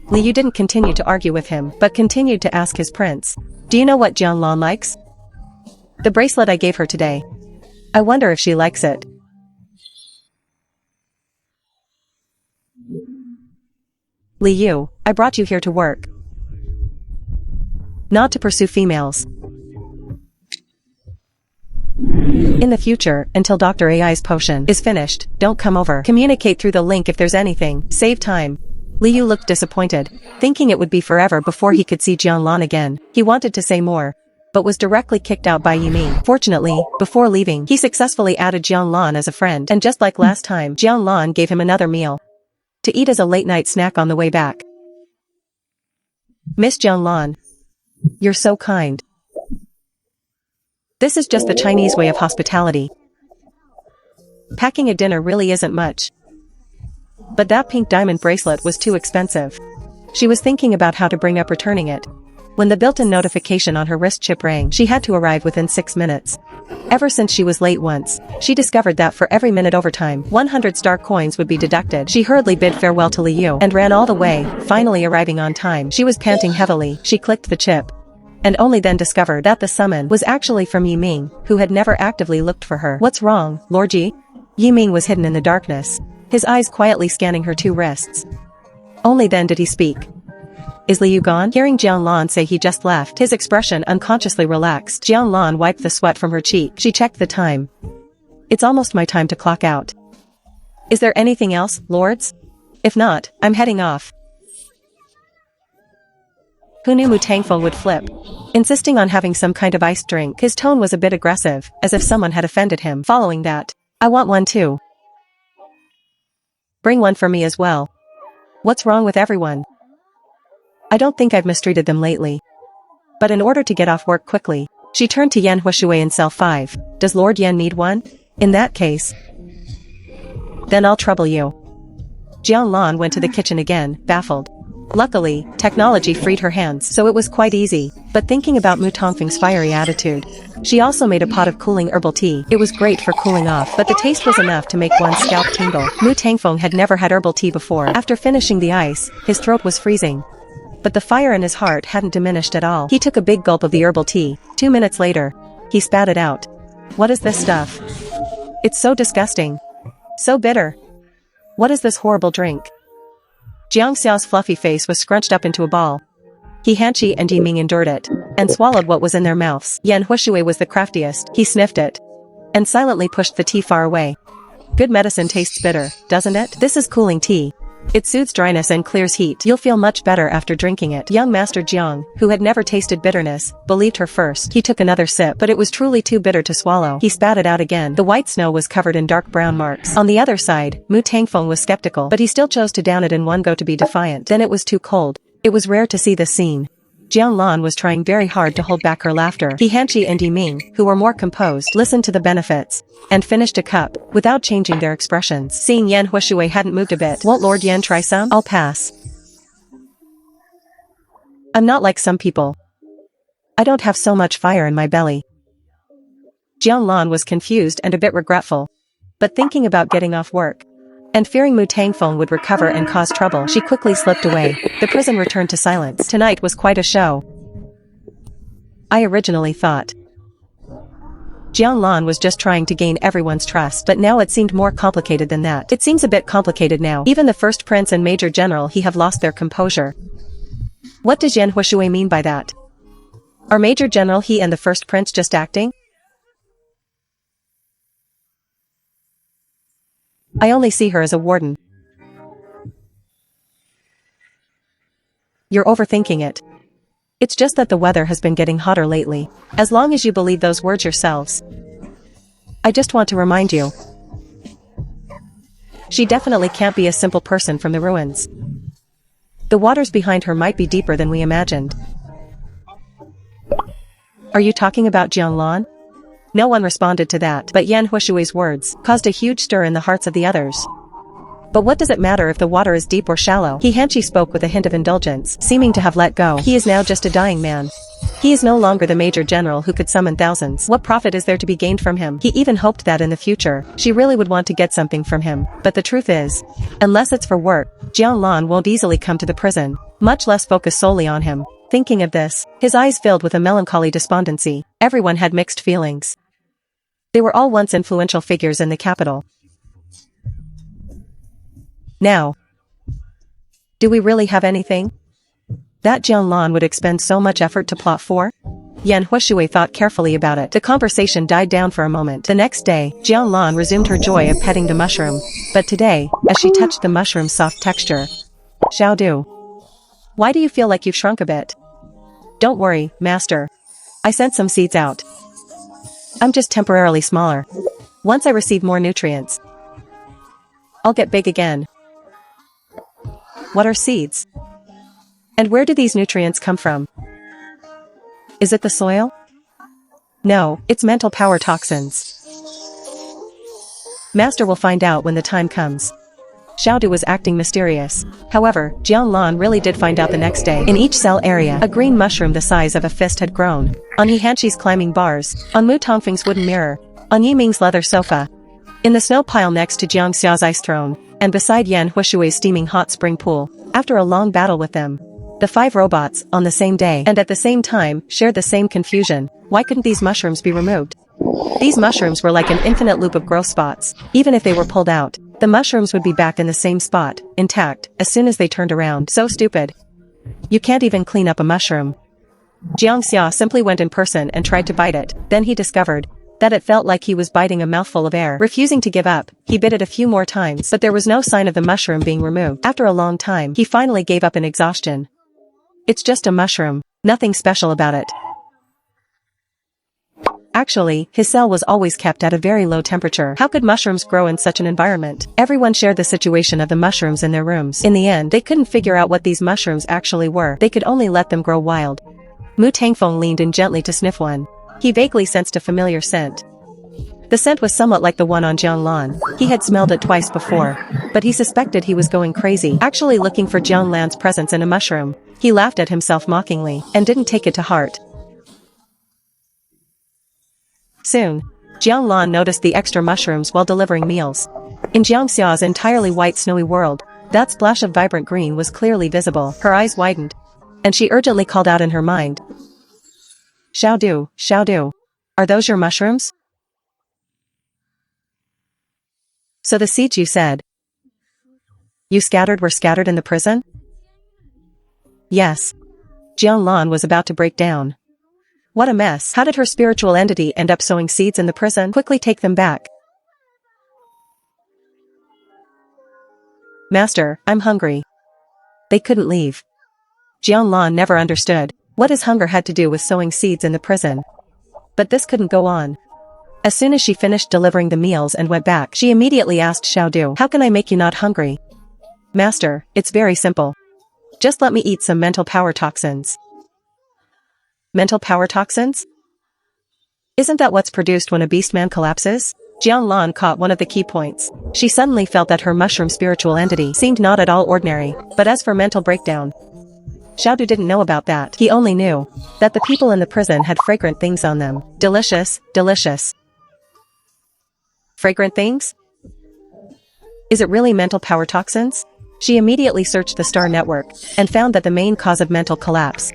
Liu didn't continue to argue with him, but continued to ask his prince. Do you know what Jianlan likes? The bracelet I gave her today. I wonder if she likes it. Li Yu, I brought you here to work. Not to pursue females. In the future, until Dr. AI's potion is finished, don't come over. Communicate through the link if there's anything. Save time. Li Yu looked disappointed, thinking it would be forever before he could see Jianlan again. He wanted to say more, but was directly kicked out by Yiming. Fortunately, before leaving, he successfully added Jianlan as a friend, and just like last time, Jianlan gave him another meal to eat as a late-night snack on the way back. Miss Jianlan, you're so kind. This is just the Chinese way of hospitality. Packing a dinner really isn't much. But that pink diamond bracelet was too expensive. She was thinking about how to bring up returning it. When the built-in notification on her wrist chip rang, she had to arrive within 6 minutes. Ever since she was late once, she discovered that for every minute overtime, 100 star coins would be deducted. She hurriedly bid farewell to Li Yu and ran all the way, finally arriving on time. She was panting heavily. She clicked the chip, and only then discovered that the summon was actually from Yiming, who had never actively looked for her. What's wrong, Lord Ji? Yiming was hidden in the darkness, his eyes quietly scanning her 2 wrists. Only then did he speak. Is Li Yu gone? Hearing Jianlan say he just left, his expression unconsciously relaxed. Jianlan wiped the sweat from her cheek. She checked the time. It's almost my time to clock out. Is there anything else, lords? If not, I'm heading off. Who knew Mu Tangfeng would flip? Insisting on having some kind of iced drink, his tone was a bit aggressive, as if someone had offended him. Following that, I want one too. Bring one for me as well. What's wrong with everyone? I don't think I've mistreated them lately. But in order to get off work quickly, she turned to Yan Huishui in cell 5. Does Lord Yan need one? In that case, then I'll trouble you. Jianlan went to the kitchen again, baffled. Luckily, technology freed her hands, so it was quite easy. But thinking about Mu Tongfeng's fiery attitude, she also made a pot of cooling herbal tea. It was great for cooling off, but the taste was enough to make one's scalp tingle. Mu Tangfeng had never had herbal tea before. After finishing the ice, his throat was freezing. But the fire in his heart hadn't diminished at all. He took a big gulp of the herbal tea. 2 minutes later, he spat it out. What is this stuff? It's so disgusting. So bitter. What is this horrible drink? Jiang Xiao's fluffy face was scrunched up into a ball. He Hanqi and Yiming endured it, and swallowed what was in their mouths. Yan Huishui was the craftiest. He sniffed it, and silently pushed the tea far away. Good medicine tastes bitter, doesn't it? This is cooling tea. It soothes dryness and clears heat. You'll feel much better after drinking it. Young Master Jiang, who had never tasted bitterness, believed her first. He took another sip, but it was truly too bitter to swallow. He spat it out again. The white snow was covered in dark brown marks. On the other side, Mu Tangfeng was skeptical, but he still chose to down it in one go to be defiant. Then it was too cold. It was rare to see this scene. Jianlan was trying very hard to hold back her laughter. He Hanqi and Yiming, who were more composed, listened to the benefits, and finished a cup, without changing their expressions. Seeing Yan Huishui hadn't moved a bit. Won't Lord Yan try some? I'll pass. I'm not like some people. I don't have so much fire in my belly. Jianlan was confused and a bit regretful. But thinking about getting off work, and fearing Mu Tangfeng would recover and cause trouble, she quickly slipped away. The prison returned to silence. Tonight was quite a show. I originally thought Jianlan was just trying to gain everyone's trust, but now it seemed more complicated than that. It seems a bit complicated now. Even the first prince and major general he have lost their composure. What does Yan Huishui mean by that? Are Major General he and the first prince just acting? I only see her as a warden. You're overthinking it. It's just that the weather has been getting hotter lately. As long as you believe those words yourselves. I just want to remind you. She definitely can't be a simple person from the ruins. The waters behind her might be deeper than we imagined. Are you talking about Jianlan? No one responded to that, but Yan Huishui's words caused a huge stir in the hearts of the others. But what does it matter if the water is deep or shallow? He Hanqi spoke with a hint of indulgence, seeming to have let go. He is now just a dying man. He is no longer the major general who could summon thousands. What profit is there to be gained from him? He even hoped that in the future, she really would want to get something from him. But the truth is, unless it's for work, Jianlan won't easily come to the prison, much less focus solely on him. Thinking of this, his eyes filled with a melancholy despondency. Everyone had mixed feelings. They were all once influential figures in the capital. Now, Do we really have anything that Jianlan would expend so much effort to plot for? Yan Huishui thought carefully about it. The conversation died down for a moment. The next day, Jianlan resumed her joy of petting the mushroom. But today, as she touched the mushroom's soft texture, Xiaodu, why do you feel like you've shrunk a bit? Don't worry, master. I sent some seeds out. I'm just temporarily smaller. Once I receive more nutrients, I'll get big again. What are seeds? And where do these nutrients come from? Is it the soil? No, it's mental power toxins. Master will find out when the time comes. Xiaodu was acting mysterious. However, Jianlan really did find out the next day. In each cell area, a green mushroom the size of a fist had grown. On Yi Hanshi's climbing bars, on Mu Tongfeng's wooden mirror, on Yi Ming's leather sofa, in the snow pile next to Jiang Xiao's ice throne, and beside Yan Huishui's steaming hot spring pool. After a long battle with them, the 5 robots, on the same day and at the same time, shared the same confusion. Why couldn't these mushrooms be removed? These mushrooms were like an infinite loop of growth spots. Even if they were pulled out, the mushrooms would be back in the same spot, intact, as soon as they turned around. So stupid. You can't even clean up a mushroom. Jiang Xia simply went in person and tried to bite it. Then he discovered that it felt like he was biting a mouthful of air. Refusing to give up, he bit it a few more times, but there was no sign of the mushroom being removed. After a long time, he finally gave up in exhaustion. It's just a mushroom. Nothing special about it. Actually, his cell was always kept at a very low temperature. How could mushrooms grow in such an environment? Everyone shared the situation of the mushrooms in their rooms. In the end, they couldn't figure out what these mushrooms actually were. They could only let them grow wild. Mu Tangfeng leaned in gently to sniff one. He vaguely sensed a familiar scent. The scent was somewhat like the one on Jianlan. He had smelled it twice before, but he suspected he was going crazy, actually looking for Jianlan's presence in a mushroom. He laughed at himself mockingly, and didn't take it to heart. Soon, Jianlan noticed the extra mushrooms while delivering meals. In Jiang Xia's entirely white snowy world, that splash of vibrant green was clearly visible. Her eyes widened, and she urgently called out in her mind. Xiaodu, Xiaodu, are those your mushrooms? So the seeds you said you scattered were scattered in the prison? Yes. Jianlan was about to break down. What a mess. How did her spiritual entity end up sowing seeds in the prison? Quickly take them back. Master, I'm hungry. They couldn't leave. Jianlan never understood what his hunger had to do with sowing seeds in the prison. But this couldn't go on. As soon as she finished delivering the meals and went back, she immediately asked Xiaodu, how can I make you not hungry? Master, it's very simple. Just let me eat some mental power toxins. Mental power toxins? Isn't that what's produced when a beastman collapses? Jianlan caught one of the key points. She suddenly felt that her mushroom spiritual entity seemed not at all ordinary. But as for mental breakdown, Xiaodu didn't know about that. He only knew that the people in the prison had fragrant things on them. Delicious, delicious. Fragrant things? Is it really mental power toxins? She immediately searched the star network and found that the main cause of mental collapse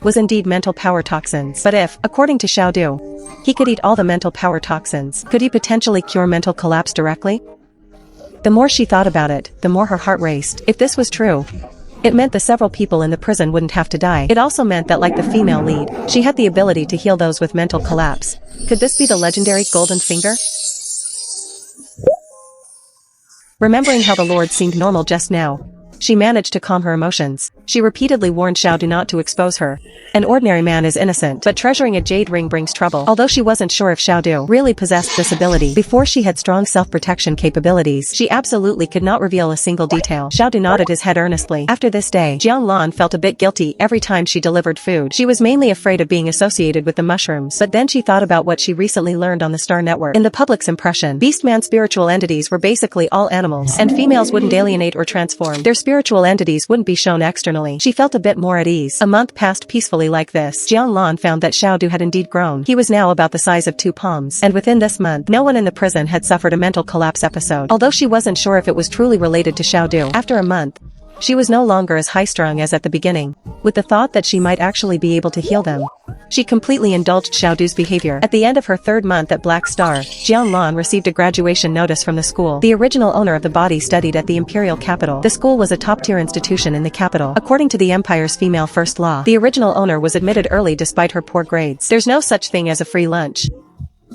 was indeed mental power toxins. But if, according to Xiaodu, he could eat all the mental power toxins, could he potentially cure mental collapse directly? The more she thought about it, the more her heart raced. If this was true, it meant the several people in the prison wouldn't have to die. It also meant that, like the female lead, she had the ability to heal those with mental collapse. Could this be the legendary Golden Finger? Remembering how the Lord seemed normal just now, she managed to calm her emotions. She repeatedly warned Xiaodu not to expose her. An ordinary man is innocent, but treasuring a jade ring brings trouble. Although she wasn't sure if Xiaodu really possessed this ability, before she had strong self-protection capabilities, she absolutely could not reveal a single detail. Xiaodu nodded his head earnestly. After this day, Jianlan felt a bit guilty every time she delivered food. She was mainly afraid of being associated with the mushrooms, but then she thought about what she recently learned on the Star Network. In the public's impression, Beastman spiritual entities were basically all animals, and females wouldn't alienate or transform. Their spiritual entities wouldn't be shown externally. She felt a bit more at ease. A month passed peacefully like this. Jianlan found that Xiaodu had indeed grown. He was now about the size of 2 palms, and within this month, no one in the prison had suffered a mental collapse episode. Although she wasn't sure if it was truly related to Xiaodu, after a month, she was no longer as high-strung as at the beginning, with the thought that she might actually be able to heal them. She completely indulged Xiaodu's behavior. At the end of her 3rd month at Black Star, Jianlan received a graduation notice from the school. The original owner of the body studied at the imperial capital. The school was a top-tier institution in the capital. According to the empire's female first law, the original owner was admitted early despite her poor grades. There's no such thing as a free lunch.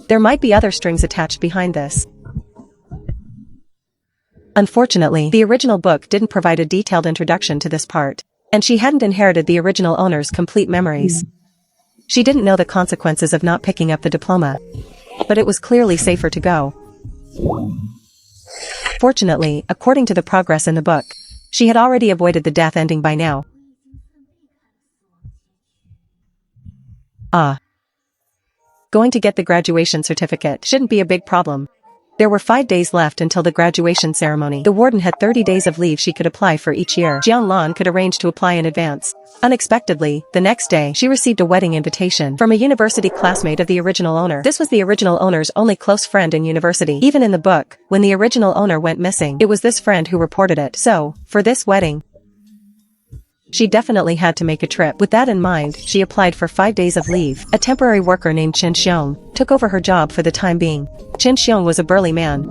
There might be other strings attached behind this. Unfortunately, the original book didn't provide a detailed introduction to this part, and she hadn't inherited the original owner's complete memories. She didn't know the consequences of not picking up the diploma, but it was clearly safer to go. Fortunately, according to the progress in the book, she had already avoided the death ending by now. Going to get the graduation certificate shouldn't be a big problem. There were 5 days left until the graduation ceremony. The warden had 30 days of leave she could apply for each year. Jianlan could arrange to apply in advance. Unexpectedly, the next day, she received a wedding invitation from a university classmate of the original owner. This was the original owner's only close friend in university. Even in the book, when the original owner went missing, it was this friend who reported it. So, for this wedding, she definitely had to make a trip. With that in mind, she applied for 5 days of leave. A temporary worker named Chen Xiong took over her job for the time being. Chen Xiong was a burly man,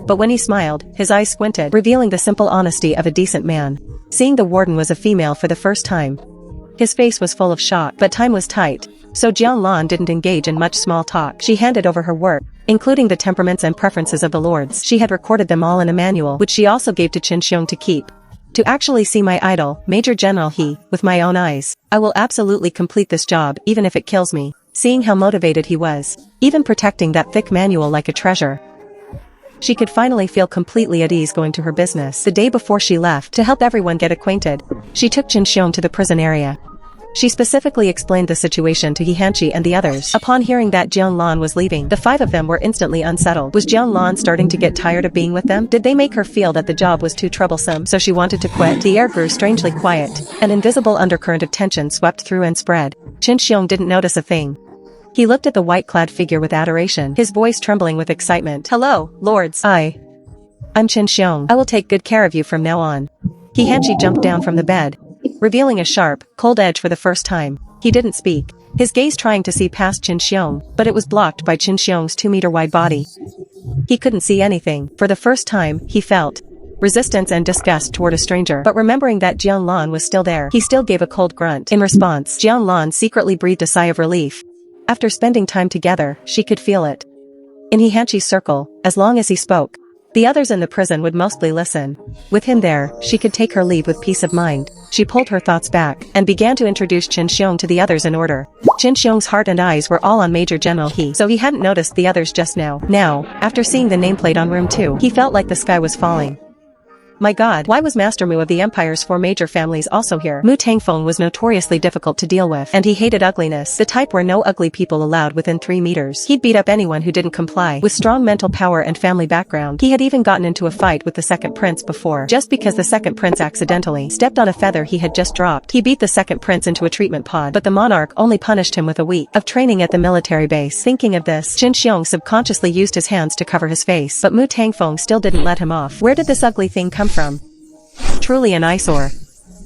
but when he smiled, his eyes squinted, revealing the simple honesty of a decent man. Seeing the warden was a female for the first time, his face was full of shock, but time was tight, so Jianlan didn't engage in much small talk. She handed over her work, including the temperaments and preferences of the lords. She had recorded them all in a manual, which she also gave to Chen Xiong to keep. To actually see my idol, Major General He, with my own eyes, I will absolutely complete this job, even if it kills me. Seeing how motivated he was, even protecting that thick manual like a treasure, she could finally feel completely at ease going to her business. The day before she left, to help everyone get acquainted, she took Chen Xiong to the prison area. She specifically explained the situation to He Hanchi and the others. Upon hearing that Jianlan was leaving, the 5 of them were instantly unsettled. Was Jianlan starting to get tired of being with them? Did they make her feel that the job was too troublesome, so she wanted to quit? The air grew strangely quiet. An invisible undercurrent of tension swept through and spread. Chen Xiong didn't notice a thing. He looked at the white-clad figure with adoration, his voice trembling with excitement. "Hello, lords. I'm Chen Xiong. I will take good care of you from now on." He Hanchi jumped down from the bed, revealing a sharp, cold edge for the first time. He didn't speak, his gaze trying to see past Chen Xiong, but it was blocked by Chen Xiong's 2-meter-wide body. He couldn't see anything. For the first time, he felt resistance and disgust toward a stranger, but remembering that Jianlan was still there, he still gave a cold grunt. In response, Jianlan secretly breathed a sigh of relief. After spending time together, she could feel it. In He Hanchi's circle, as long as he spoke, the others in the prison would mostly listen. With him there, she could take her leave with peace of mind. She pulled her thoughts back, and began to introduce Chen Xiong to the others in order. Chen Xiong's heart and eyes were all on Major General He, so he hadn't noticed the others just now. Now, after seeing the nameplate on room 2, he felt like the sky was falling. My god, why was Master Mu of the Empire's 4 major families also here? Mu Tangfeng was notoriously difficult to deal with, and he hated ugliness, the type where no ugly people allowed within 3 meters. He'd beat up anyone who didn't comply. With strong mental power and family background, he had even gotten into a fight with the second prince before, just because the second prince accidentally stepped on a feather he had just dropped. He beat the second prince into a treatment pod, but the monarch only punished him with a week of training at the military base. Thinking of this, Chen Xiong subconsciously used his hands to cover his face, but Mu Tangfeng still didn't let him off. Where did this ugly thing come from? Truly an eyesore.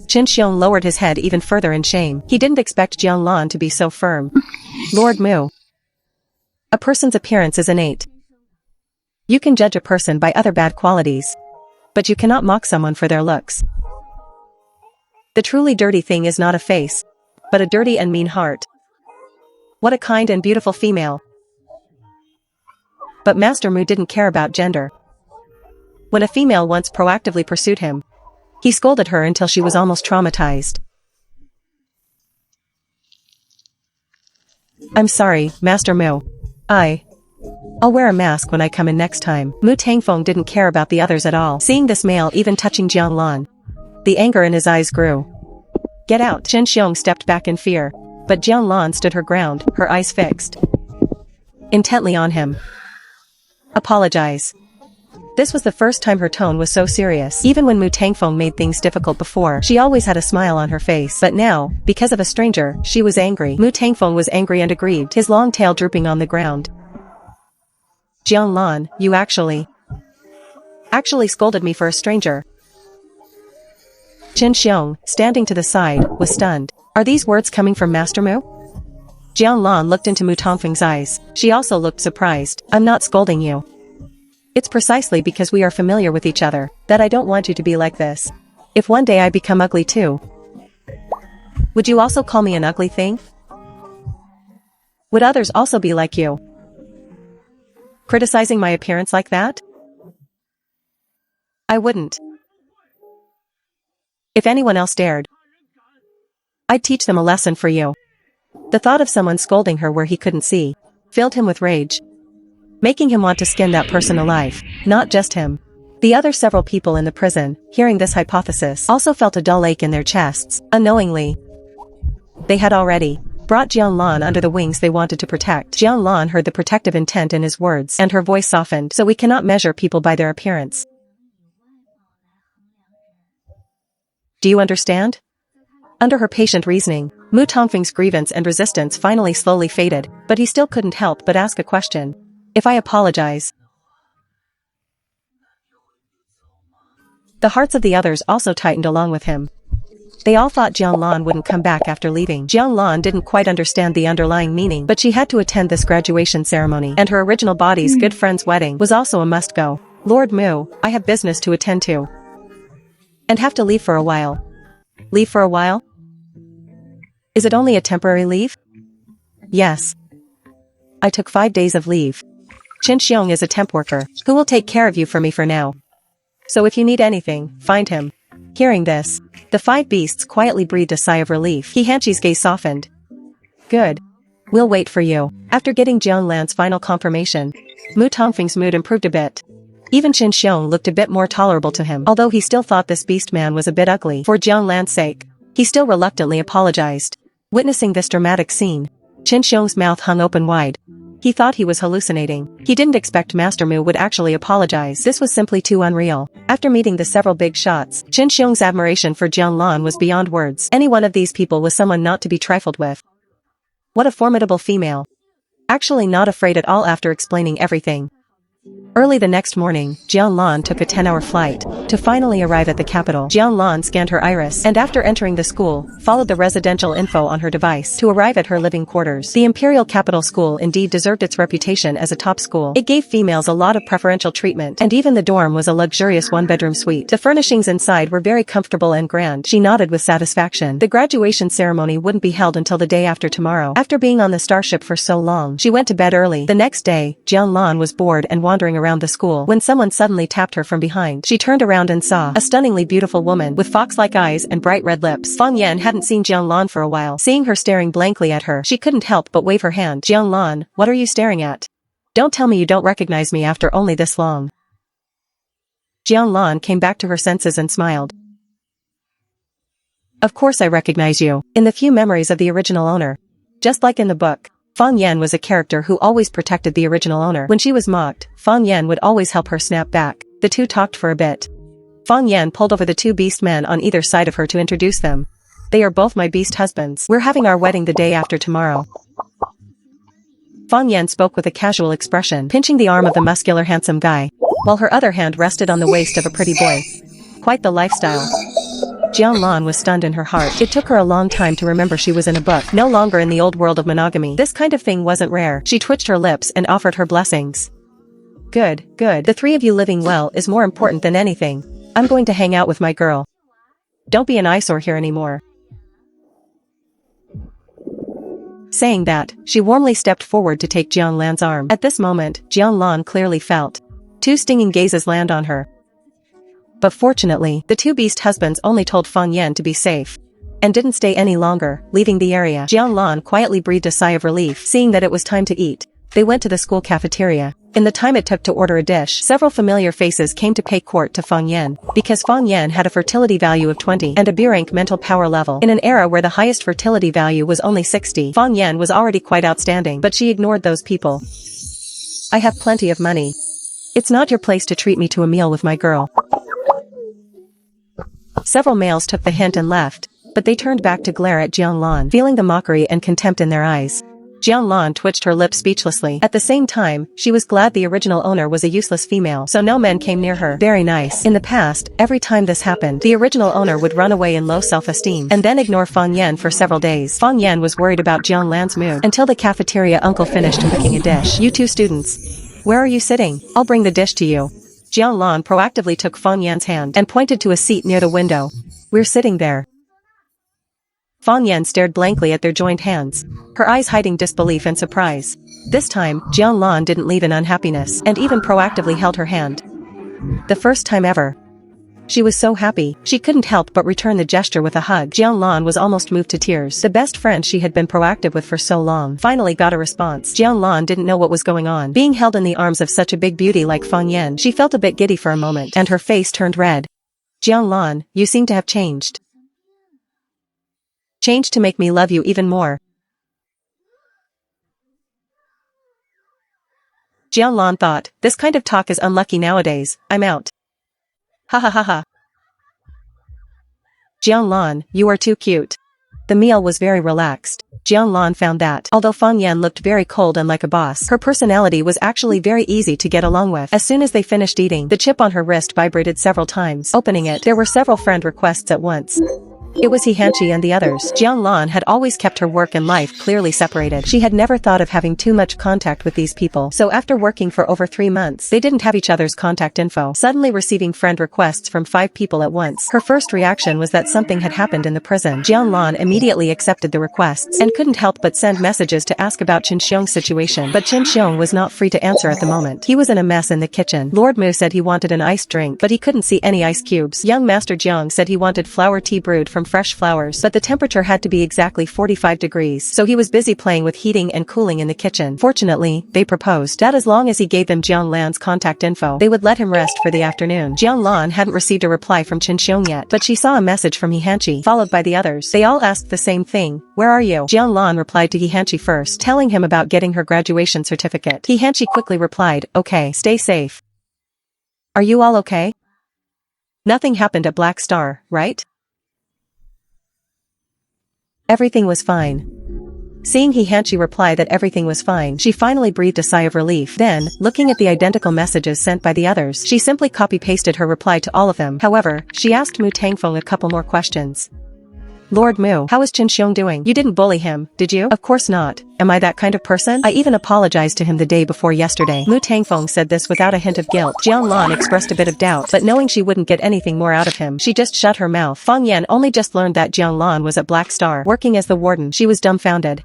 Chen Xiong lowered his head even further in shame. He didn't expect Jianlan to be so firm. Lord Mu. A person's appearance is innate. You can judge a person by other bad qualities, but you cannot mock someone for their looks. The truly dirty thing is not a face, but a dirty and mean heart. What a kind and beautiful female. But Master Mu didn't care about gender. When a female once proactively pursued him, he scolded her until she was almost traumatized. I'm sorry, Master Mu. I'll wear a mask when I come in next time. Mu Tangfeng didn't care about the others at all. Seeing this male even touching Jianlan, the anger in his eyes grew. Get out! Chen Xiong stepped back in fear, but Jianlan stood her ground, her eyes fixed intently on him. Apologize. This was the first time her tone was so serious. Even when Mu Tangfeng made things difficult before, she always had a smile on her face. But now, because of a stranger, she was angry. Mu Tangfeng was angry and aggrieved, his long tail drooping on the ground. Jianlan, you actually scolded me for a stranger. Chen Xiong, standing to the side, was stunned. Are these words coming from Master Mu? Jianlan looked into Mu Tongfeng's eyes. She also looked surprised. I'm not scolding you. It's precisely because we are familiar with each other that I don't want you to be like this. If one day I become ugly too, would you also call me an ugly thing? Would others also be like you, criticizing my appearance like that? I wouldn't. If anyone else dared, I'd teach them a lesson for you. The thought of someone scolding her where he couldn't see filled him with rage, making him want to skin that person alive, not just him. The other several people in the prison, hearing this hypothesis, also felt a dull ache in their chests. Unknowingly, they had already brought Jianlan under the wings they wanted to protect. Jianlan heard the protective intent in his words, and her voice softened. So we cannot measure people by their appearance. Do you understand? Under her patient reasoning, Mu Tongfeng's grievance and resistance finally slowly faded, but he still couldn't help but ask a question. If I apologize, the hearts of the others also tightened along with him. They all thought Jianlan wouldn't come back after leaving. Jianlan didn't quite understand the underlying meaning, but she had to attend this graduation ceremony, and her original body's good friend's wedding was also a must-go. Lord Mu, I have business to attend to, and have to leave for a while. Leave for a while? Is it only a temporary leave? Yes. I took 5 days of leave. Qin Xiong is a temp worker, who will take care of you for me for now. So if you need anything, find him. Hearing this, the 5 beasts quietly breathed a sigh of relief. He Hanchi's gaze softened. Good. We'll wait for you. After getting Jianlan's final confirmation, Mu Tongfeng's mood improved a bit. Even Qin Xiong looked a bit more tolerable to him. Although he still thought this beast man was a bit ugly, for Jianlan's sake, he still reluctantly apologized. Witnessing this dramatic scene, Qin Xiong's mouth hung open wide. He thought he was hallucinating. He didn't expect Master Mu would actually apologize. This was simply too unreal. After meeting the several big shots, Qin Xiong's admiration for Jianlan was beyond words. Any one of these people was someone not to be trifled with. What a formidable female. Actually not afraid at all. After explaining everything, early the next morning, Jianlan took a 10-hour flight to finally arrive at the capital. Jianlan scanned her iris and after entering the school, followed the residential info on her device to arrive at her living quarters. The Imperial Capital School indeed deserved its reputation as a top school. It gave females a lot of preferential treatment, and even the dorm was a luxurious one-bedroom suite. The furnishings inside were very comfortable and grand. She nodded with satisfaction. The graduation ceremony wouldn't be held until the day after tomorrow. After being on the starship for so long, she went to bed early. The next day, Jianlan was bored and wandering around the school when someone suddenly tapped her from behind. She turned around and saw a stunningly beautiful woman with fox-like eyes and bright red lips. Fang Yan hadn't seen Jianlan for a while. Seeing her staring blankly at her, she couldn't help but wave her hand. Jianlan, what are you staring at? Don't tell me you don't recognize me after only this long. Jianlan came back to her senses and smiled. Of course I recognize you. In the few memories of the original owner, just like in the book, Fang Yan was a character who always protected the original owner. When she was mocked, Fang Yan would always help her snap back. The two talked for a bit. Fang Yan pulled over the 2 beast men on either side of her to introduce them. They are both my beast husbands. We're having our wedding the day after tomorrow. Fang Yan spoke with a casual expression, pinching the arm of the muscular handsome guy, while her other hand rested on the waist of a pretty boy. Quite the lifestyle. Jianlan was stunned in her heart. It took her a long time to remember she was in a book, no longer in the old world of monogamy. This kind of thing wasn't rare. She twitched her lips and offered her blessings. Good, good. The 3 of you living well is more important than anything. I'm going to hang out with my girl. Don't be an eyesore here anymore. Saying that, she warmly stepped forward to take Jianlan's arm. At this moment, Jianlan clearly felt 2 stinging gazes land on her. But fortunately, the 2 beast husbands only told Fang Yan to be safe, and didn't stay any longer, leaving the area. Jianlan quietly breathed a sigh of relief, seeing that it was time to eat. They went to the school cafeteria. In the time it took to order a dish, several familiar faces came to pay court to Fang Yan, because Fang Yan had a fertility value of 20 and a B-rank mental power level. In an era where the highest fertility value was only 60, Fang Yan was already quite outstanding, but she ignored those people. I have plenty of money. It's not your place to treat me to a meal with my girl. Several males took the hint and left, but they turned back to glare at Jianlan, feeling the mockery and contempt in their eyes. Jiang Lan twitched her lips speechlessly. At the same time, she was glad the original owner was a useless female, so no men came near her. Very nice. In the past, every time this happened, the original owner would run away in low self-esteem, and then ignore Fang Yan for several days. Fang Yan was worried about Jiang Lan's mood until the cafeteria uncle finished cooking a dish. You two students. Where are you sitting? I'll bring the dish to you. Jiang Lan proactively took Fang Yan's hand and pointed to a seat near the window. We're sitting there. Fang Yan stared blankly at their joined hands, her eyes hiding disbelief and surprise. This time, Jiang Lan didn't leave in unhappiness and even proactively held her hand. The first time ever. She was so happy, she couldn't help but return the gesture with a hug. Jiang Lan was almost moved to tears. The best friend she had been proactive with for so long finally got a response. Jiang Lan didn't know what was going on. Being held in the arms of such a big beauty like Fang Yan, she felt a bit giddy for a moment, and her face turned red. Jiang Lan, you seem to have changed. Changed to make me love you even more. Jiang Lan thought, this kind of talk is unlucky nowadays, I'm out. Ha ha ha ha. Jiang Lan, you are too cute. The meal was very relaxed. Jiang Lan found that, although Fang Yan looked very cold and like a boss, her personality was actually very easy to get along with. As soon as they finished eating, the chip on her wrist vibrated several times. Opening it, there were several friend requests at once. It was He Hanchi and the others. Jiang Lan had always kept her work and life clearly separated. She had never thought of having too much contact with these people, so after working for over 3 months, they didn't have each other's contact info. Suddenly receiving friend requests from 5 people at once, her first reaction was that something had happened in the prison. Jiang Lan immediately accepted the requests and couldn't help but send messages to ask about Qin Xiong's situation, but Qin Xiong was not free to answer at the moment. He was in a mess in the kitchen. Lord Mu said he wanted an iced drink, but he couldn't see any ice cubes. Young Master Jiang said he wanted flower tea brewed from fresh flowers, but the temperature had to be exactly 45 degrees, so he was busy playing with heating and cooling in the kitchen. Fortunately, they proposed that as long as he gave them Jiang Lan's contact info, they would let him rest for the afternoon. Jiang Lan hadn't received a reply from Qin Xiong yet, but she saw a message from He Hanchi, followed by the others. They all asked the same thing, where are you? Jiang Lan replied to He Hanchi first, telling him about getting her graduation certificate. He Hanchi quickly replied, okay, stay safe. Are you all okay? Nothing happened at Black Star, right? Everything was fine. Seeing He Hanchi reply that everything was fine, she finally breathed a sigh of relief. Then, looking at the identical messages sent by the others, she simply copy-pasted her reply to all of them. However, she asked Mu Tangfeng a couple more questions. Lord Mu, how is Qin Xiong doing? You didn't bully him, did you? Of course not. Am I that kind of person? I even apologized to him the day before yesterday. Mu Tangfeng said this without a hint of guilt. Jiang Lan expressed a bit of doubt, but knowing she wouldn't get anything more out of him, she just shut her mouth. Fang Yan only just learned that Jiang Lan was at Black Star, working as the warden. She was dumbfounded.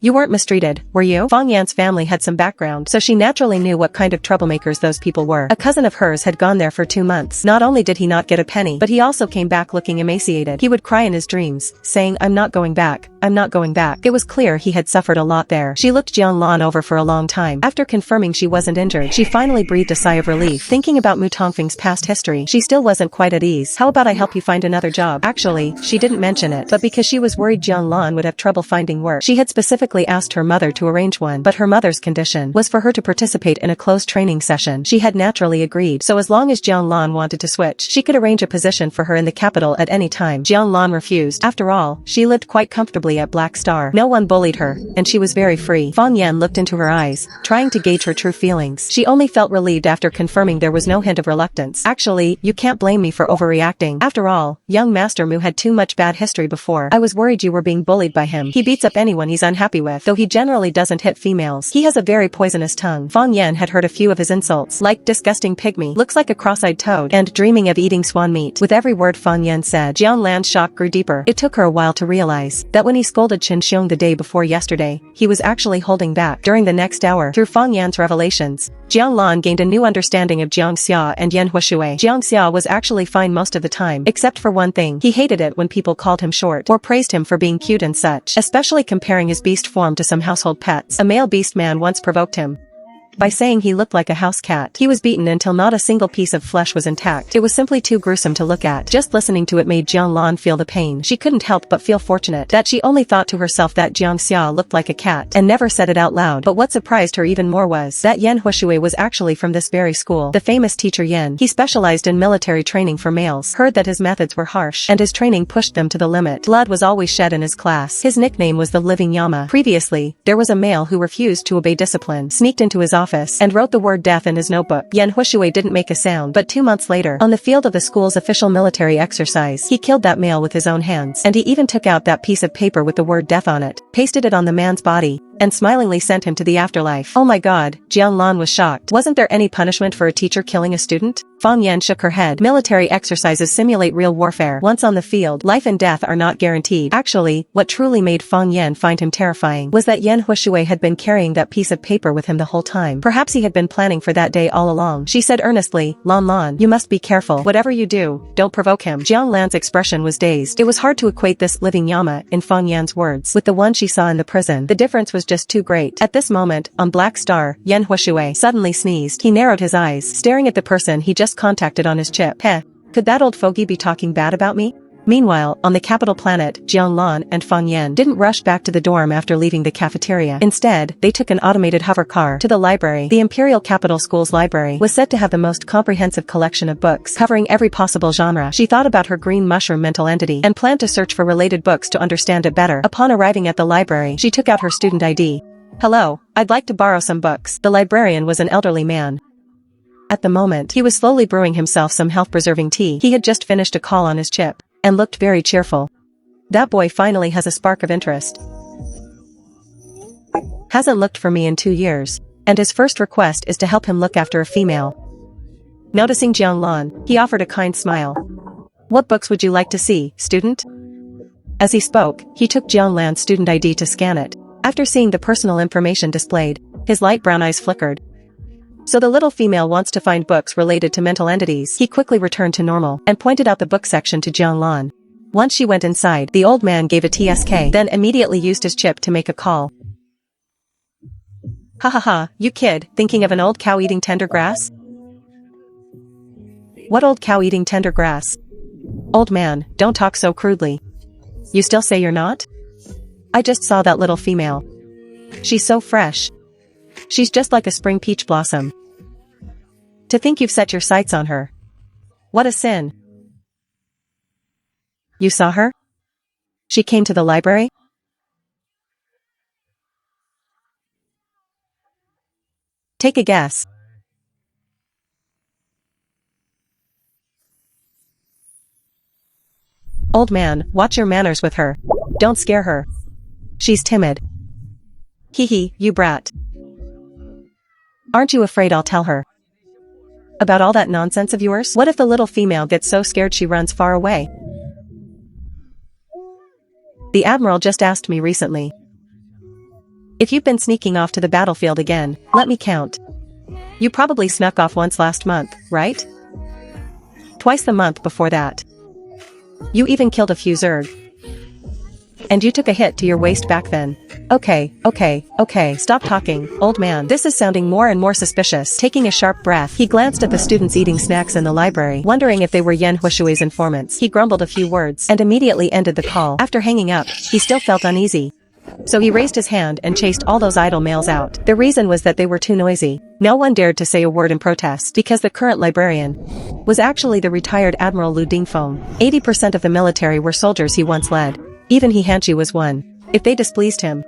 You weren't mistreated, were you? Fang Yan's family had some background, so she naturally knew what kind of troublemakers those people were. A cousin of hers had gone there for 2 months. Not only did he not get a penny, but he also came back looking emaciated. He would cry in his dreams, saying, I'm not going back. I'm not going back. It was clear he had suffered a lot there. She looked Jiang Lan over for a long time. After confirming she wasn't injured, she finally breathed a sigh of relief. Thinking about Mu Tongfeng's past history, she still wasn't quite at ease. How about I help you find another job? Actually, she didn't mention it, but because she was worried Jiang Lan would have trouble finding work, she had specifically asked her mother to arrange one, but her mother's condition was for her to participate in a closed training session. She had naturally agreed, so as long as Jiang Lan wanted to switch, she could arrange a position for her in the capital at any time. Jiang Lan refused. After all, she lived quite comfortably at Black Star. No one bullied her, and she was very free. Fang Yan looked into her eyes, trying to gauge her true feelings. She only felt relieved after confirming there was no hint of reluctance. Actually, you can't blame me for overreacting. After all, young Master Mu had too much bad history before. I was worried you were being bullied by him. He beats up anyone he's unhappy with, though he generally doesn't hit females. He has a very poisonous tongue. Fang Yan had heard a few of his insults, like disgusting pygmy, looks like a cross-eyed toad, and dreaming of eating swan meat. With every word Fang Yan said, Jiang Lan's shock grew deeper. It took her a while to realize that when he scolded Qin Xiong the day before yesterday, he was actually holding back. During the next hour, through Fang Yan's revelations, Jiang Lan gained a new understanding of Jiang Xia and Yan Huashui. Jiang Xia was actually fine most of the time, except for one thing. He hated it when people called him short, or praised him for being cute and such, especially comparing his beast form to some household pets. A male beast man once provoked him. by saying he looked like a house cat. He was beaten until not a single piece of flesh was intact. It was simply too gruesome to look at. Just listening to it made Jianglan feel the pain. She couldn't help but feel fortunate that she only thought to herself that Jiang Xia looked like a cat and never said it out loud. But what surprised her even more was that Yan Huishui was actually from this very school. The famous teacher Yan. He specialized in military training for males. Heard that his methods were harsh and his training pushed them to the limit. Blood was always shed in his class. His nickname was the Living Yama. Previously, there was a male who refused to obey discipline, sneaked into his office, and wrote the word death in his notebook. Yan Huishui didn't make a sound, but 2 months later, on the field of the school's official military exercise, he killed that male with his own hands, and he even took out that piece of paper with the word death on it, pasted it on the man's body, and smilingly sent him to the afterlife. Oh my god, Jianglan was shocked. Wasn't there any punishment for a teacher killing a student? Fang Yan shook her head. Military exercises simulate real warfare. Once on the field, life and death are not guaranteed. Actually, what truly made Fang Yan find him terrifying was that Yan Huishui had been carrying that piece of paper with him the whole time. Perhaps he had been planning for that day all along. She said earnestly, Lan Lan, you must be careful. Whatever you do, don't provoke him. Jiang Lan's expression was dazed. It was hard to equate this living Yama, in Fang Yan's words, with the one she saw in the prison. The difference was just too great. At this moment, on Black Star, Yan Huishui suddenly sneezed. He narrowed his eyes, staring at the person he just contacted on his chip. Heh, could that old fogey be talking bad about me? Meanwhile, on the capital planet, Jianglan and Fang Yan didn't rush back to the dorm after leaving the cafeteria. Instead, they took an automated hover car to the library. The Imperial Capital School's library was said to have the most comprehensive collection of books, covering every possible genre. She thought about her green mushroom mental entity and planned to search for related books to understand it better. Upon arriving at the library, she took out her student ID. Hello, I'd like to borrow some books. The librarian was an elderly man. At the moment, he was slowly brewing himself some health-preserving tea. He had just finished a call on his chip and looked very cheerful. That boy finally has a spark of interest. Hasn't looked for me in 2 years, and his first request is to help him look after a female. Noticing Jianglan, he offered a kind smile. What books would you like to see, student? As he spoke, he took Jianglan's student ID to scan it. After seeing the personal information displayed, his light brown eyes flickered. So the little female wants to find books related to mental entities. He quickly returned to normal and pointed out the book section to Jianglan. Once she went inside, the old man gave a TSK, then immediately used his chip to make a call. Ha ha ha, you kid, thinking of an old cow eating tender grass? What old cow eating tender grass? Old man, don't talk so crudely. You still say you're not? I just saw that little female. She's so fresh. She's just like a spring peach blossom. To think you've set your sights on her. What a sin. You saw her? She came to the library? Take a guess. Old man, watch your manners with her. Don't scare her. She's timid. Hee hee, you brat. Aren't you afraid I'll tell her about all that nonsense of yours? What if the little female gets so scared she runs far away? The Admiral just asked me recently. If you've been sneaking off to the battlefield again, let me count. You probably snuck off once last month, right? Twice the month before that. You even killed a few Zerg. And you took a hit to your waist back then. Okay, stop talking, old man. This is sounding more and more suspicious. Taking a sharp breath, he glanced at the students eating snacks in the library, wondering if they were Yan Huishui's informants. He grumbled a few words and immediately ended the call. After hanging up, he still felt uneasy. So he raised his hand and chased all those idle males out. The reason was that they were too noisy. No one dared to say a word in protest, because the current librarian was actually the retired Admiral Lu Dingfeng. 80% of the military were soldiers he once led. Even He Hanchi was one. If they displeased him,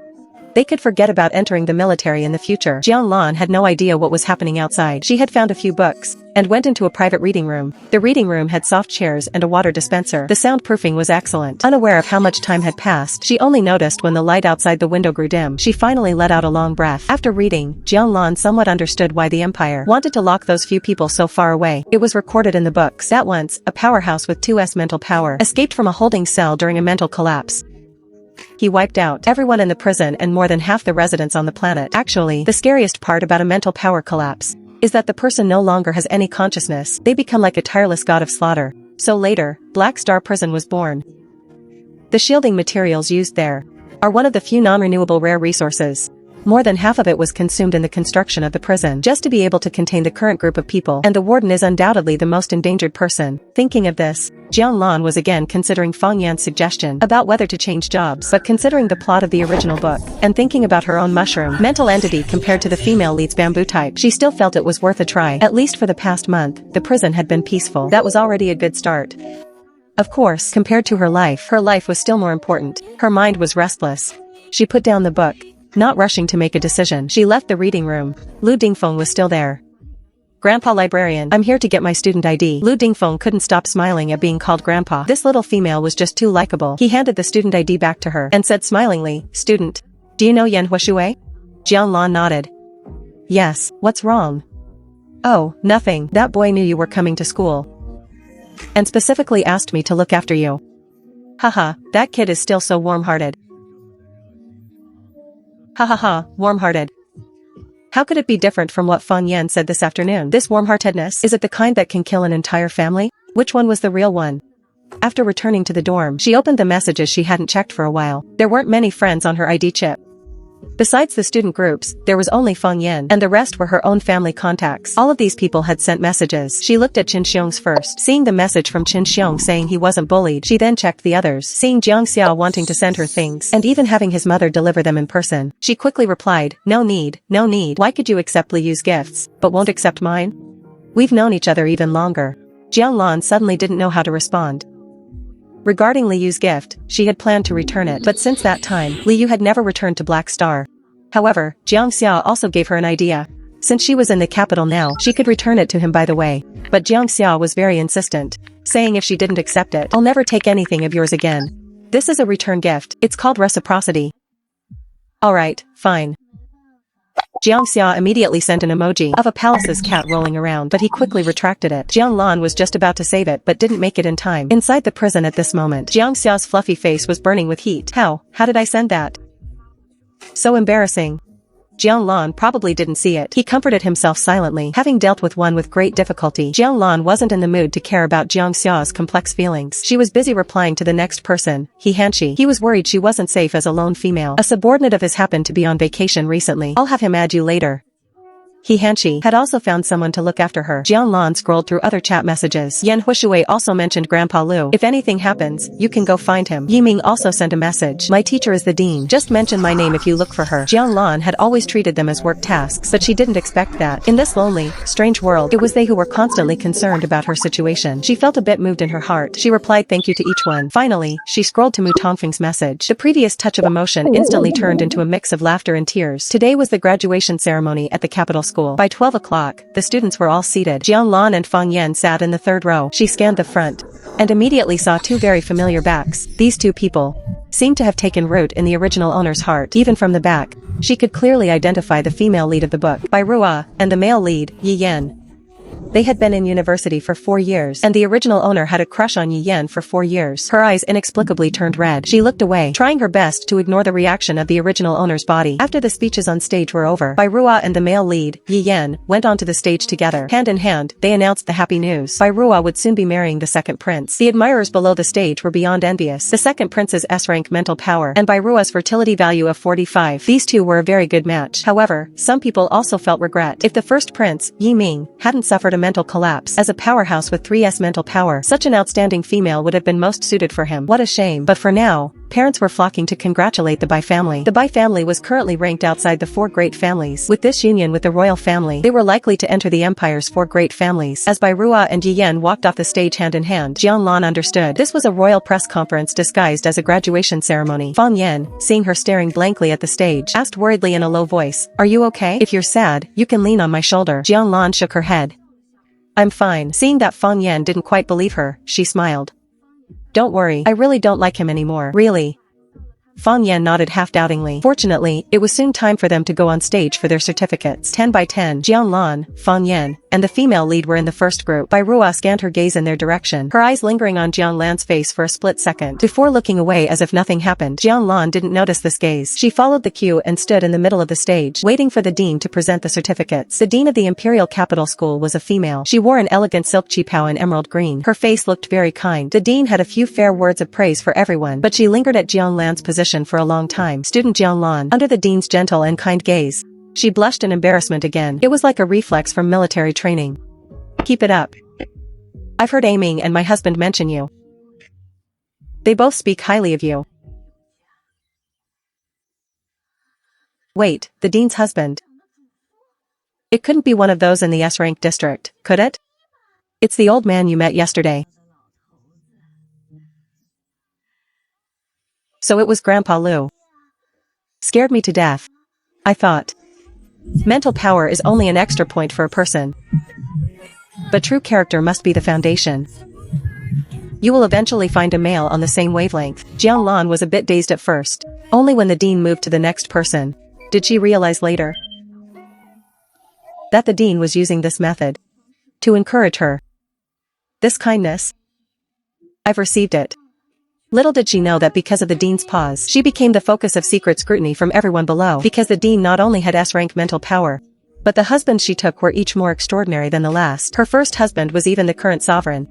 they could forget about entering the military in the future. Jianglan had no idea what was happening outside. She had found a few books and went into a private reading room. The reading room had soft chairs and a water dispenser. The soundproofing was excellent. Unaware of how much time had passed, she only noticed when the light outside the window grew dim. She finally let out a long breath. After reading, Jianglan somewhat understood why the Empire wanted to lock those few people so far away. It was recorded in the books that once, a powerhouse with 2S mental power escaped from a holding cell during a mental collapse. He wiped out everyone in the prison and more than half the residents on the planet. Actually, the scariest part about a mental power collapse is that the person no longer has any consciousness. They become like a tireless god of slaughter. So later, Black Star Prison was born. The shielding materials used there are one of the few non-renewable rare resources. More than half of it was consumed in the construction of the prison just to be able to contain the current group of people, and the warden is undoubtedly the most endangered person. Thinking of this, Jiang Lan was again considering Fang Yan's suggestion about whether to change jobs, but considering the plot of the original book, and thinking about her own mushroom mental entity compared to the female lead's bamboo type, she still felt it was worth a try. At least for the past month, the prison had been peaceful. That was already a good start. Of course, compared to her life was still more important. Her mind was restless. She put down the book. Not rushing to make a decision, she left the reading room. Lu Dingfeng was still there. "Grandpa librarian, I'm here to get my student ID." Lu Dingfeng couldn't stop smiling at being called grandpa. This little female was just too likable. He handed the student ID back to her and said smilingly, "Student, do you know Yan Huashui?" Jiang Lan nodded. "Yes, what's wrong?" "Oh, nothing. That boy knew you were coming to school and specifically asked me to look after you." "Haha, that kid is still so warm-hearted." "Ha ha ha, warm-hearted. How could it be different from what Fang Yan said this afternoon? This warm-heartedness, is it the kind that can kill an entire family? Which one was the real one?" After returning to the dorm, she opened the messages she hadn't checked for a while. There weren't many friends on her ID chip. Besides the student groups, there was only Fang Yan, and the rest were her own family contacts. All of these people had sent messages. She looked at Qin Xiong's first, seeing the message from Qin Xiong saying he wasn't bullied. She then checked the others, seeing Jiang Xiao wanting to send her things, and even having his mother deliver them in person. She quickly replied, "No need, no need. Why could you accept Liyu's gifts, but won't accept mine? We've known each other even longer." Jiang Lan suddenly didn't know how to respond. Regarding Liyu's gift, she had planned to return it, but since that time, Liyu had never returned to Black Star. However, Jiang Xiao also gave her an idea. Since she was in the capital now, she could return it to him by the way. But Jiang Xiao was very insistent, saying if she didn't accept it, "I'll never take anything of yours again. This is a return gift. It's called reciprocity." "Alright, fine." Jiang Xia immediately sent an emoji of a palace's cat rolling around, but he quickly retracted it. Jiang Lan was just about to save it but didn't make it in time. Inside the prison at this moment, Jiang Xia's fluffy face was burning with heat. How did I send that? So embarrassing. Jiang Lan probably didn't see it. He comforted himself silently, having dealt with one with great difficulty. Jiang Lan wasn't in the mood to care about Jiang Xia's complex feelings. She was busy replying to the next person, He Hanshi. He was worried she wasn't safe as a lone female. A subordinate of his happened to be on vacation recently. "I'll have him add you later." He Hanshi had also found someone to look after her. Jiang Lan scrolled through other chat messages. Yan Huashui also mentioned Grandpa Lu. "If anything happens, you can go find him." Yi Ming also sent a message. "My teacher is the dean. Just mention my name if you look for her." Jiang Lan had always treated them as work tasks, but she didn't expect that. In this lonely, strange world, it was they who were constantly concerned about her situation. She felt a bit moved in her heart. She replied thank you to each one. Finally, she scrolled to Mu Tongfeng's message. The previous touch of emotion instantly turned into a mix of laughter and tears. Today was the graduation ceremony at the capital school. By 12 o'clock, the students were all seated. Jiang Lan and Fang Yan sat in the third row. She scanned the front and immediately saw two very familiar backs. These two people seemed to have taken root in the original owner's heart. Even from the back, she could clearly identify the female lead of the book, Bai Ruo, and the male lead, Yi Yan. They had been in university for 4 years, and the original owner had a crush on Yi Yan for 4 years. Her eyes inexplicably turned red. She looked away, trying her best to ignore the reaction of the original owner's body. After the speeches on stage were over, Bai Ruo and the male lead, Yi Yan, went onto the stage together. Hand in hand, they announced the happy news. Bai Ruo would soon be marrying the second prince. The admirers below the stage were beyond envious. The second prince's S-rank mental power, and Bai Ruo's fertility value of 45. These two were a very good match. However, some people also felt regret. If the first prince, Yi Ming, hadn't suffered a mental collapse as a powerhouse with 3S mental power, such an outstanding female would have been most suited for him. What a shame. But for now, parents were flocking to congratulate the Bai family. The Bai family was currently ranked outside the 4 great families. With this union with the royal family, they were likely to enter the empire's 4 great families. As Bai Ruo and Yi Yan walked off the stage hand in hand, Jiang Lan understood. This was a royal press conference disguised as a graduation ceremony. Fang Yan, seeing her staring blankly at the stage, asked worriedly in a low voice, "Are you okay? If you're sad, you can lean on my shoulder." Jiang Lan shook her head. "I'm fine." Seeing that Fang Yan didn't quite believe her, she smiled. "Don't worry, I really don't like him anymore." "Really?" Fang Yan nodded half-doubtingly. Fortunately, it was soon time for them to go on stage for their certificates. 10 by 10, Jiang Lan, Fang Yan, and the female lead were in the first group. Bai Ruo scanned her gaze in their direction, her eyes lingering on Jiang Lan's face for a split second, before looking away as if nothing happened. Jiang Lan didn't notice this gaze. She followed the cue and stood in the middle of the stage, waiting for the dean to present the certificates. The dean of the Imperial Capital School was a female. She wore an elegant silk qipao in emerald green. Her face looked very kind. The dean had a few fair words of praise for everyone, but she lingered at Jiang Lan's position position for a long time. Student Jiang Lan, under the dean's gentle and kind gaze. She blushed in embarrassment again. It was like a reflex from military training. Keep it up. I've heard Aiming and my husband mention you. They both speak highly of you. Wait, the dean's husband. It couldn't be one of those in the S-rank district, could it? It's the old man you met yesterday. So it was Grandpa Liu. Scared me to death. I thought. Mental power is only an extra point for a person. But true character must be the foundation. You will eventually find a male on the same wavelength. Jiang Lan was a bit dazed at first. Only when the dean moved to the next person did she realize later that the dean was using this method to encourage her. This kindness, I've received it. Little did she know that because of the dean's pause, she became the focus of secret scrutiny from everyone below, because the dean not only had S-rank mental power, but the husbands she took were each more extraordinary than the last. Her first husband was even the current sovereign.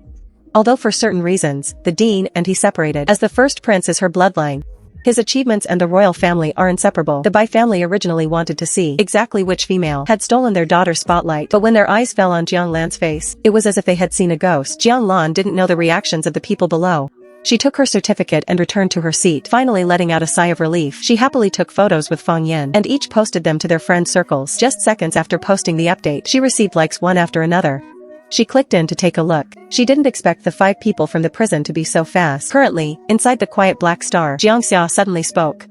Although for certain reasons, the dean and he separated, as the first prince is her bloodline. His achievements and the royal family are inseparable. The Bai family originally wanted to see exactly which female had stolen their daughter's spotlight, but when their eyes fell on Jiang Lan's face, it was as if they had seen a ghost. Jiang Lan didn't know the reactions of the people below. She took her certificate and returned to her seat, finally letting out a sigh of relief. She happily took photos with Feng Yan, and each posted them to their friend circles. Just seconds after posting the update, she received likes one after another. She clicked in to take a look. She didn't expect the 5 people from the prison to be so fast. Currently, inside the quiet black star, Jiang Xia suddenly spoke.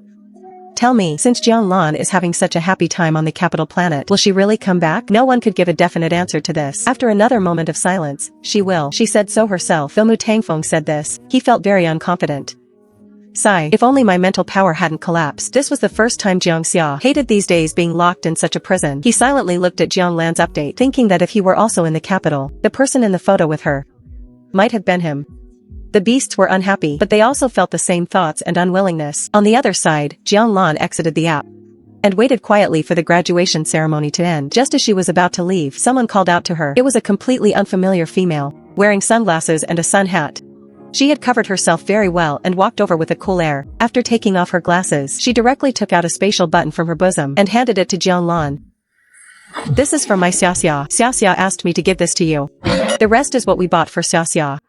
Tell me, since Jiang Lan is having such a happy time on the capital planet, will she really come back? No one could give a definite answer to this. After another moment of silence, she will. She said so herself. Though Mu Tangfeng said this, he felt very unconfident. Sigh, if only my mental power hadn't collapsed. This was the first time Jiang Xia hated these days being locked in such a prison. He silently looked at Jiang Lan's update, thinking that if he were also in the capital, the person in the photo with her might have been him. The beasts were unhappy, but they also felt the same thoughts and unwillingness. On the other side, Jiang Lan exited the app and waited quietly for the graduation ceremony to end. Just as she was about to leave, someone called out to her. It was a completely unfamiliar female, wearing sunglasses and a sun hat. She had covered herself very well and walked over with a cool air. After taking off her glasses, she directly took out a spatial button from her bosom and handed it to Jiang Lan. This is from my Xiaxia. Xiaxia asked me to give this to you. The rest is what we bought for Xiaxia.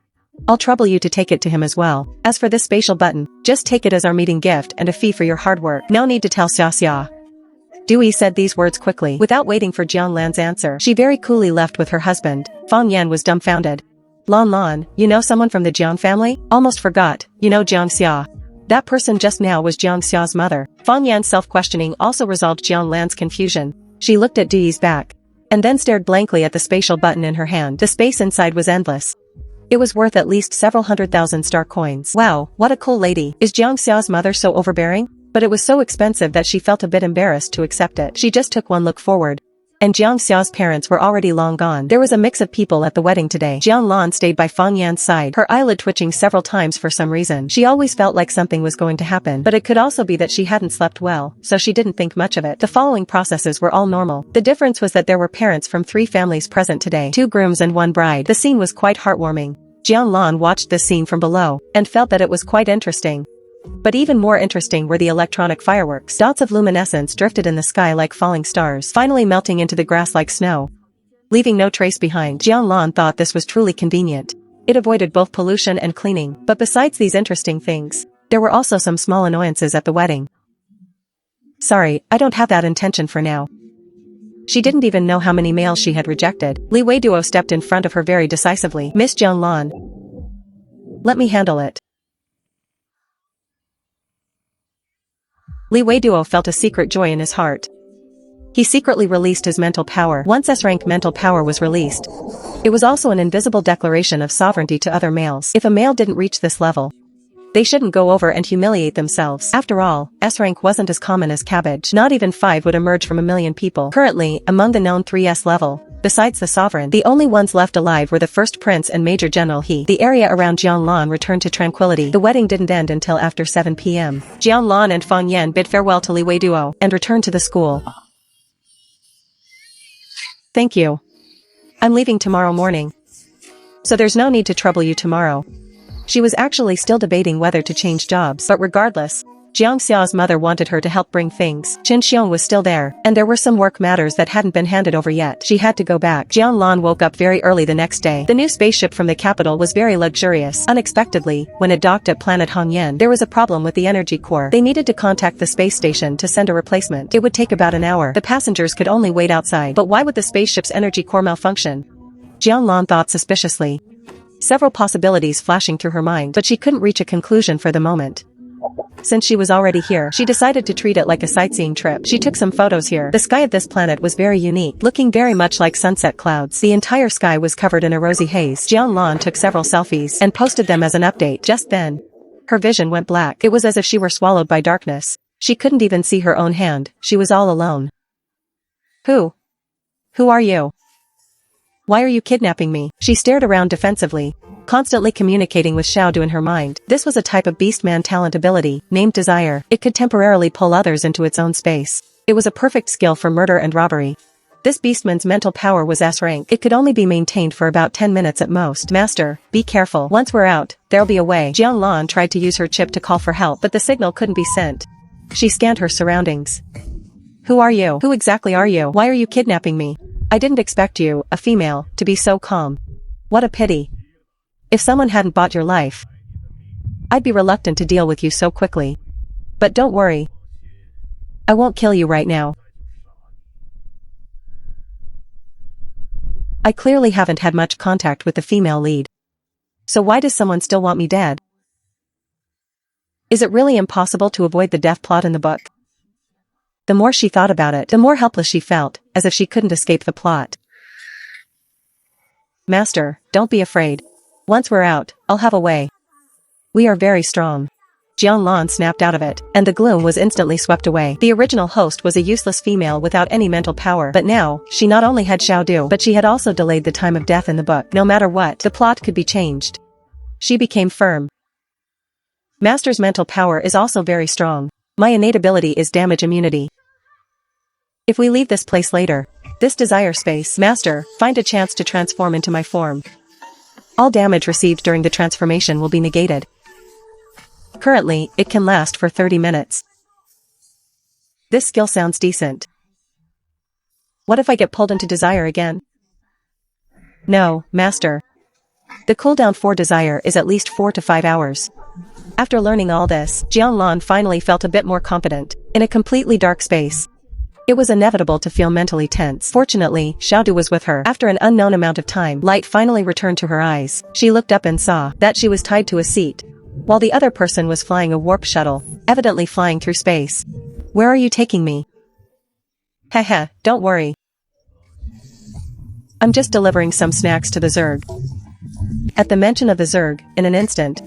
I'll trouble you to take it to him as well. As for this spatial button, just take it as our meeting gift and a fee for your hard work. No need to tell Xiaxia. Dewey said these words quickly. Without waiting for Jiang Lan's answer, she very coolly left with her husband. Feng Yan was dumbfounded. Lan Lan, you know someone from the Jiang family? Almost forgot, you know Jiang Xia. That person just now was Jiang Xia's mother. Feng Yan's self-questioning also resolved Jiang Lan's confusion. She looked at Dewey's back, and then stared blankly at the spatial button in her hand. The space inside was endless. It was worth at least several 100,000 star coins. Wow, what a cool lady. Is Jiang Xia's mother so overbearing? But it was so expensive that she felt a bit embarrassed to accept it. She just took one look forward. And Jiang Xia's parents were already long gone. There was a mix of people at the wedding today. Jiang Lan stayed by Feng Yan's side, her eyelid twitching several times for some reason. She always felt like something was going to happen, but it could also be that she hadn't slept well, so she didn't think much of it. The following processes were all normal. The difference was that there were parents from 3 families present today, 2 grooms and 1 bride. The scene was quite heartwarming. Jiang Lan watched this scene from below, and felt that it was quite interesting. But even more interesting were the electronic fireworks. Dots of luminescence drifted in the sky like falling stars, finally melting into the grass like snow, leaving no trace behind. Jiang Lan thought this was truly convenient. It avoided both pollution and cleaning. But besides these interesting things, there were also some small annoyances at the wedding. Sorry, I don't have that intention for now. She didn't even know how many males she had rejected. Li Wei Duo stepped in front of her very decisively. Miss Jiang Lan, let me handle it. Li Wei Duo felt a secret joy in his heart. He secretly released his mental power. Once S-rank mental power was released, it was also an invisible declaration of sovereignty to other males. If a male didn't reach this level, they shouldn't go over and humiliate themselves. After all, S-rank wasn't as common as cabbage. Not even 5 would emerge from a million people. Currently, among the known 3S level, besides the sovereign, the only ones left alive were the first prince and Major General He. The area around Jiang Lan returned to tranquility. The wedding didn't end until after 7 p.m. Jiang Lan and Feng Yan bid farewell to Li Wei Duo and returned to the school. Thank you. I'm leaving tomorrow morning, so there's no need to trouble you tomorrow. She was actually still debating whether to change jobs, but regardless, Jiang Xiao's mother wanted her to help bring things. Qin Xiong was still there, and there were some work matters that hadn't been handed over yet. She had to go back. Jiang Lan woke up very early the next day. The new spaceship from the capital was very luxurious. Unexpectedly, when it docked at planet Hongyan, there was a problem with the energy core. They needed to contact the space station to send a replacement. It would take about an hour. The passengers could only wait outside. But why would the spaceship's energy core malfunction? Jiang Lan thought suspiciously. Several possibilities flashing through her mind, but she couldn't reach a conclusion for the moment. Since she was already here, she decided to treat it like a sightseeing trip. She took some photos here. The sky of this planet was very unique, looking very much like sunset clouds. The entire sky was covered in a rosy haze. Jiang Lan took several selfies and posted them as an update. Just then, her vision went black. It was as if she were swallowed by darkness. She couldn't even see her own hand. She was all alone. Who are you? Why are you kidnapping me? She stared around defensively, constantly communicating with Xiaodu in her mind. This was a type of beastman talent ability, named Desire. It could temporarily pull others into its own space. It was a perfect skill for murder and robbery. This beastman's mental power was S rank. It could only be maintained for about 10 minutes at most. Master, be careful. Once we're out, there'll be a way. Jiang Lan tried to use her chip to call for help, but the signal couldn't be sent. She scanned her surroundings. Who are you? Who exactly are you? Why are you kidnapping me? I didn't expect you, a female, to be so calm. What a pity. If someone hadn't bought your life, I'd be reluctant to deal with you so quickly. But don't worry. I won't kill you right now. I clearly haven't had much contact with the female lead. So why does someone still want me dead? Is it really impossible to avoid the death plot in the book? The more she thought about it, the more helpless she felt, as if she couldn't escape the plot. Master, don't be afraid. Once we're out, I'll have a way. We are very strong. Jiang Lan snapped out of it, and the gloom was instantly swept away. The original host was a useless female without any mental power, but now, she not only had Xiaodu, but she had also delayed the time of death in the book. No matter what, the plot could be changed. She became firm. Master's mental power is also very strong. My innate ability is damage immunity. If we leave this place later, this desire space, Master, find a chance to transform into my form. All damage received during the transformation will be negated. Currently, it can last for 30 minutes. This skill sounds decent. What if I get pulled into desire again? No, Master. The cooldown for desire is at least 4 to 5 hours. After learning all this, Jiang Lan finally felt a bit more confident. In a completely dark space, it was inevitable to feel mentally tense. Fortunately, Xiaodu was with her. After an unknown amount of time, light finally returned to her eyes. She looked up and saw that she was tied to a seat, while the other person was flying a warp shuttle, evidently flying through space. Where are you taking me? Heh, don't worry. I'm just delivering some snacks to the Zerg. At the mention of the Zerg, in an instant,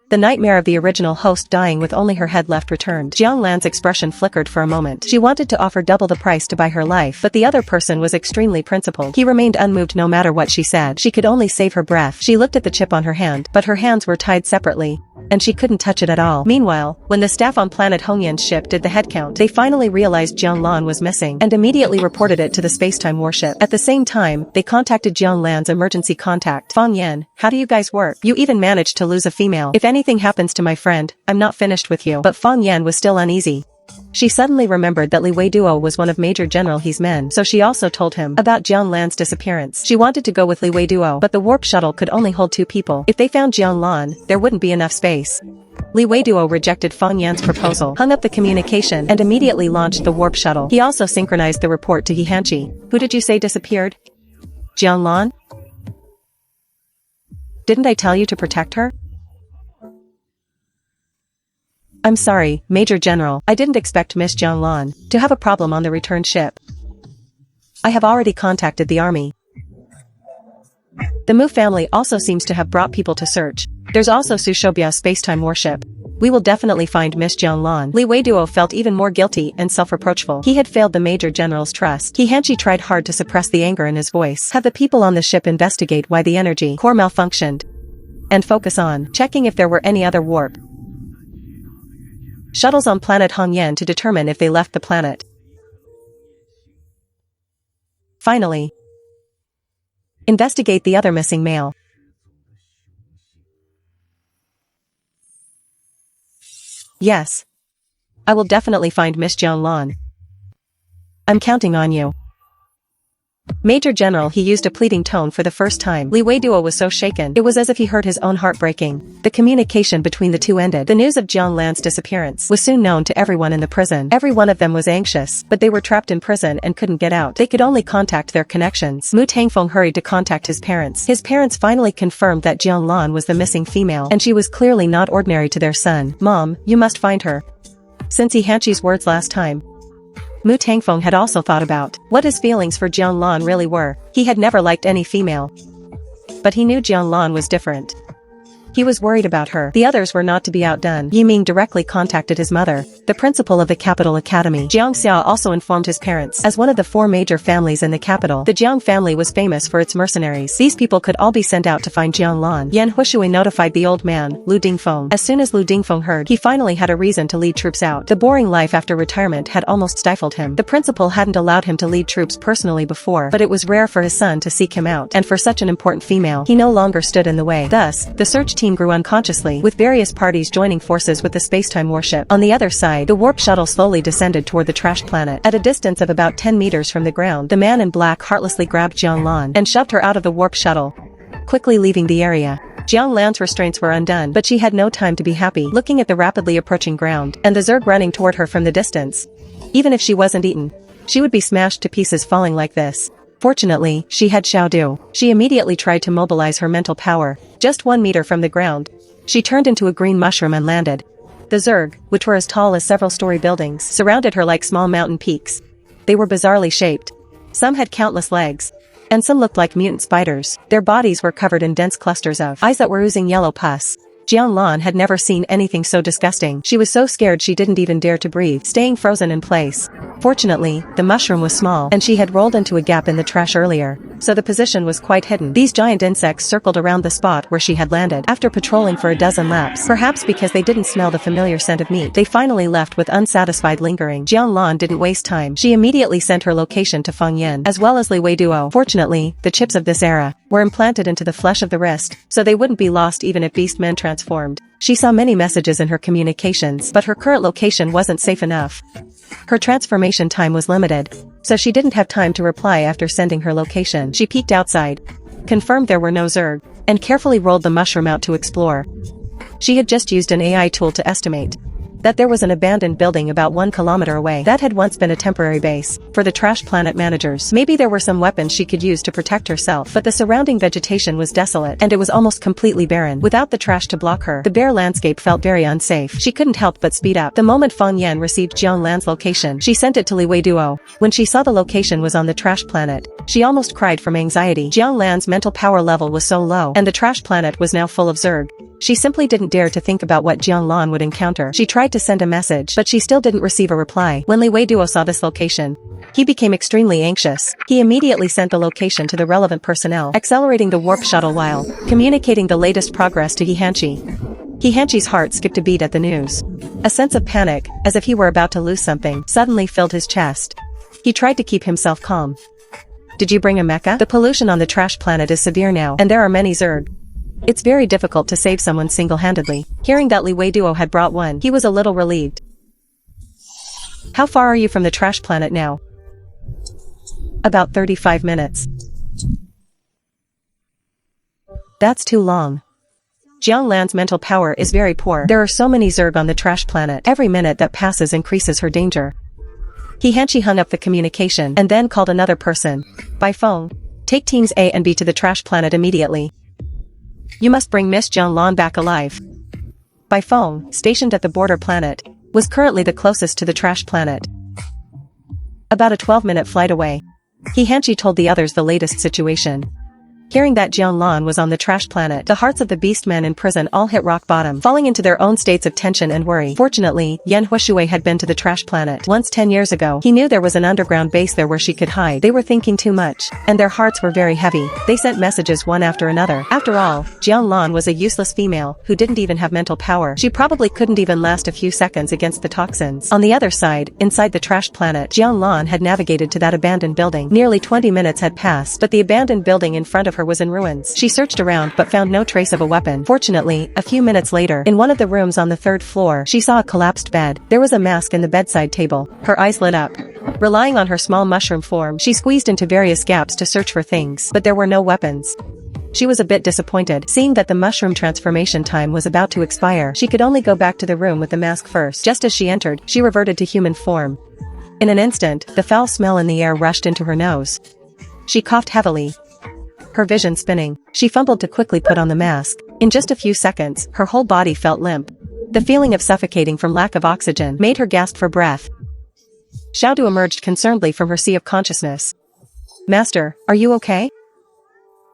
the nightmare of the original host dying with only her head left returned. Jiang Lan's expression flickered for a moment. She wanted to offer double the price to buy her life, but the other person was extremely principled. He remained unmoved no matter what she said. She could only save her breath. She looked at the chip on her hand, but her hands were tied separately, and she couldn't touch it at all. Meanwhile, when the staff on planet Hongyan's ship did the head count, they finally realized Jiang Lan was missing, and immediately reported it to the spacetime warship. At the same time, they contacted Jiang Lan's emergency contact. Fang Yan, how do you guys work? You even managed to lose a female. If anything happens to my friend, I'm not finished with you. But Fang Yan was still uneasy. She suddenly remembered that Li Wei Duo was one of Major General He's men, so she also told him about Jiang Lan's disappearance. She wanted to go with Li Wei Duo, but the warp shuttle could only hold 2 people. If they found Jiang Lan, there wouldn't be enough space. Li Wei Duo rejected Fang Yan's proposal, hung up the communication, and immediately launched the warp shuttle. He also synchronized the report to He Hanchi. Who did you say disappeared? Jiang Lan? Didn't I tell you to protect her? I'm sorry, Major General, I didn't expect Miss Jiang Lan to have a problem on the return ship. I have already contacted the army. The Mu family also seems to have brought people to search. There's also Su Shoubia's spacetime warship. We will definitely find Miss Jiang Lan. Li Wei Duo felt even more guilty and self-reproachful. He had failed the Major General's trust. He Hanchi tried hard to suppress the anger in his voice. Have the people on the ship investigate why the energy core malfunctioned, and focus on checking if there were any other warp shuttles on planet Hongyan to determine if they left the planet. Finally, investigate the other missing male. Yes. I will definitely find Miss Jianlan. I'm counting on you. Major General, he used a pleading tone for the first time. Li Weiduo was so shaken, it was as if he heard his own heart breaking. The communication between the two ended. The news of Jiang Lan's disappearance was soon known to everyone in the prison. Every one of them was anxious, but they were trapped in prison and couldn't get out. They could only contact their connections. Mu Tangfeng hurried to contact his parents. His parents finally confirmed that Jiang Lan was the missing female, and she was clearly not ordinary to their son. Mom, you must find her. Since He Hanqi's words last time, Mu Tangfeng had also thought about what his feelings for Jiang Lan really were. He had never liked any female, but he knew Jiang Lan was different. He was worried about her. The others were not to be outdone. Yi Ming directly contacted his mother, the principal of the capital academy. Jiang Xia also informed his parents. As one of the 4 major families in the capital, the Jiang family was famous for its mercenaries. These people could all be sent out to find Jiang Lan. Yan Hushui notified the old man, Lu Dingfeng. As soon as Lu Dingfeng heard, he finally had a reason to lead troops out. The boring life after retirement had almost stifled him. The principal hadn't allowed him to lead troops personally before, but it was rare for his son to seek him out, and for such an important female, he no longer stood in the way. Thus, the search team grew unconsciously, with various parties joining forces with the spacetime warship. On the other side, the warp shuttle slowly descended toward the trash planet. At a distance of about 10 meters from the ground, the man in black heartlessly grabbed Jiang Lan and shoved her out of the warp shuttle, quickly leaving the area. Jiang Lan's restraints were undone, but she had no time to be happy, looking at the rapidly approaching ground, and the Zerg running toward her from the distance. Even if she wasn't eaten, she would be smashed to pieces falling like this. Fortunately, she had Xiaodu. She immediately tried to mobilize her mental power. Just 1 meter from the ground, she turned into a green mushroom and landed. The Zerg, which were as tall as several-story buildings, surrounded her like small mountain peaks. They were bizarrely shaped. Some had countless legs, and some looked like mutant spiders. Their bodies were covered in dense clusters of eyes that were oozing yellow pus. Jiang Lan had never seen anything so disgusting. She was so scared she didn't even dare to breathe, staying frozen in place. Fortunately, the mushroom was small, and she had rolled into a gap in the trash earlier, so the position was quite hidden. These giant insects circled around the spot where she had landed. After patrolling for a dozen laps, perhaps because they didn't smell the familiar scent of meat, they finally left with unsatisfied lingering. Jiang Lan didn't waste time. She immediately sent her location to Feng Yin, as well as Li Weiduo. Fortunately, the chips of this era were implanted into the flesh of the wrist, so they wouldn't be lost even if beast men transformed. She saw many messages in her communications, but her current location wasn't safe enough. Her transformation time was limited, so she didn't have time to reply after sending her location. She peeked outside, confirmed there were no Zerg, and carefully rolled the mushroom out to explore. She had just used an AI tool to estimate that there was an abandoned building about 1 kilometer away that had once been a temporary base for the trash planet managers. Maybe there were some weapons she could use to protect herself, but the surrounding vegetation was desolate, and it was almost completely barren. Without the trash to block her, the bare landscape felt very unsafe. She couldn't help but speed up. The moment Feng Yan received Jiang Lan's location, she sent it to Li Weiduo. When she saw the location was on the trash planet, she almost cried from anxiety. Jiang Lan's mental power level was so low, and the trash planet was now full of Zerg. She simply didn't dare to think about what Jiang Lan would encounter. She tried to send a message, but she still didn't receive a reply. When Li Weiduo saw this location, he became extremely anxious. He immediately sent the location to the relevant personnel, accelerating the warp shuttle while communicating the latest progress to He Hanqi. He Hanqi's heart skipped a beat at the news. A sense of panic, as if he were about to lose something, suddenly filled his chest. He tried to keep himself calm. Did you bring a mecha? The pollution on the trash planet is severe now, and there are many Zerg. It's very difficult to save someone single-handedly. Hearing that Li Weiduo had brought one, he was a little relieved. How far are you from the trash planet now? About 35 minutes. That's too long. Jiang Lan's mental power is very poor. There are so many Zerg on the trash planet. Every minute that passes increases her danger. He Hanqi hung up the communication and then called another person. By phone. Take teams A and B to the trash planet immediately. You must bring Miss Jiang Lan back alive. By phone, stationed at the border planet, was currently the closest to the trash planet. About a 12-minute flight away. He Hanqi told the others the latest situation. Hearing that Jiang Lan was on the trash planet, the hearts of the beastmen in prison all hit rock bottom, falling into their own states of tension and worry. Fortunately, Yan Huishui had been to the trash planet once 10 years ago. He knew there was an underground base there where she could hide. They were thinking too much, and their hearts were very heavy. They sent messages one after another. After all, Jiang Lan was a useless female who didn't even have mental power. She probably couldn't even last a few seconds against the toxins. On the other side, inside the trash planet, Jiang Lan had navigated to that abandoned building. Nearly 20 minutes had passed, but the abandoned building in front of her her was in ruins. She searched around but found no trace of a weapon. Fortunately, a few minutes later, in one of the rooms on the third floor, she saw a collapsed bed. There was a mask in the bedside table. Her eyes lit up. Relying on her small mushroom form, she squeezed into various gaps to search for things, but there were no weapons. She was a bit disappointed, seeing that the mushroom transformation time was about to expire. She could only go back to the room with the mask first. Just as she entered, she reverted to human form. In an instant, the foul smell in the air rushed into her nose. She coughed heavily, her vision spinning. She fumbled to quickly put on the mask. In just a few seconds, her whole body felt limp. The feeling of suffocating from lack of oxygen made her gasp for breath. Xiaodu emerged concernedly from her sea of consciousness. "Master, are you okay?"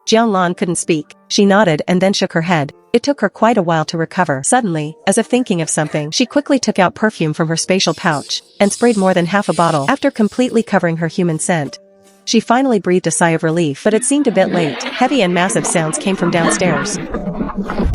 Jianlan couldn't speak. She nodded and then shook her head. It took her quite a while to recover. Suddenly, as if thinking of something, she quickly took out perfume from her spatial pouch and sprayed more than half a bottle. After completely covering her human scent, she finally breathed a sigh of relief, but it seemed a bit late. Heavy and massive sounds came from downstairs.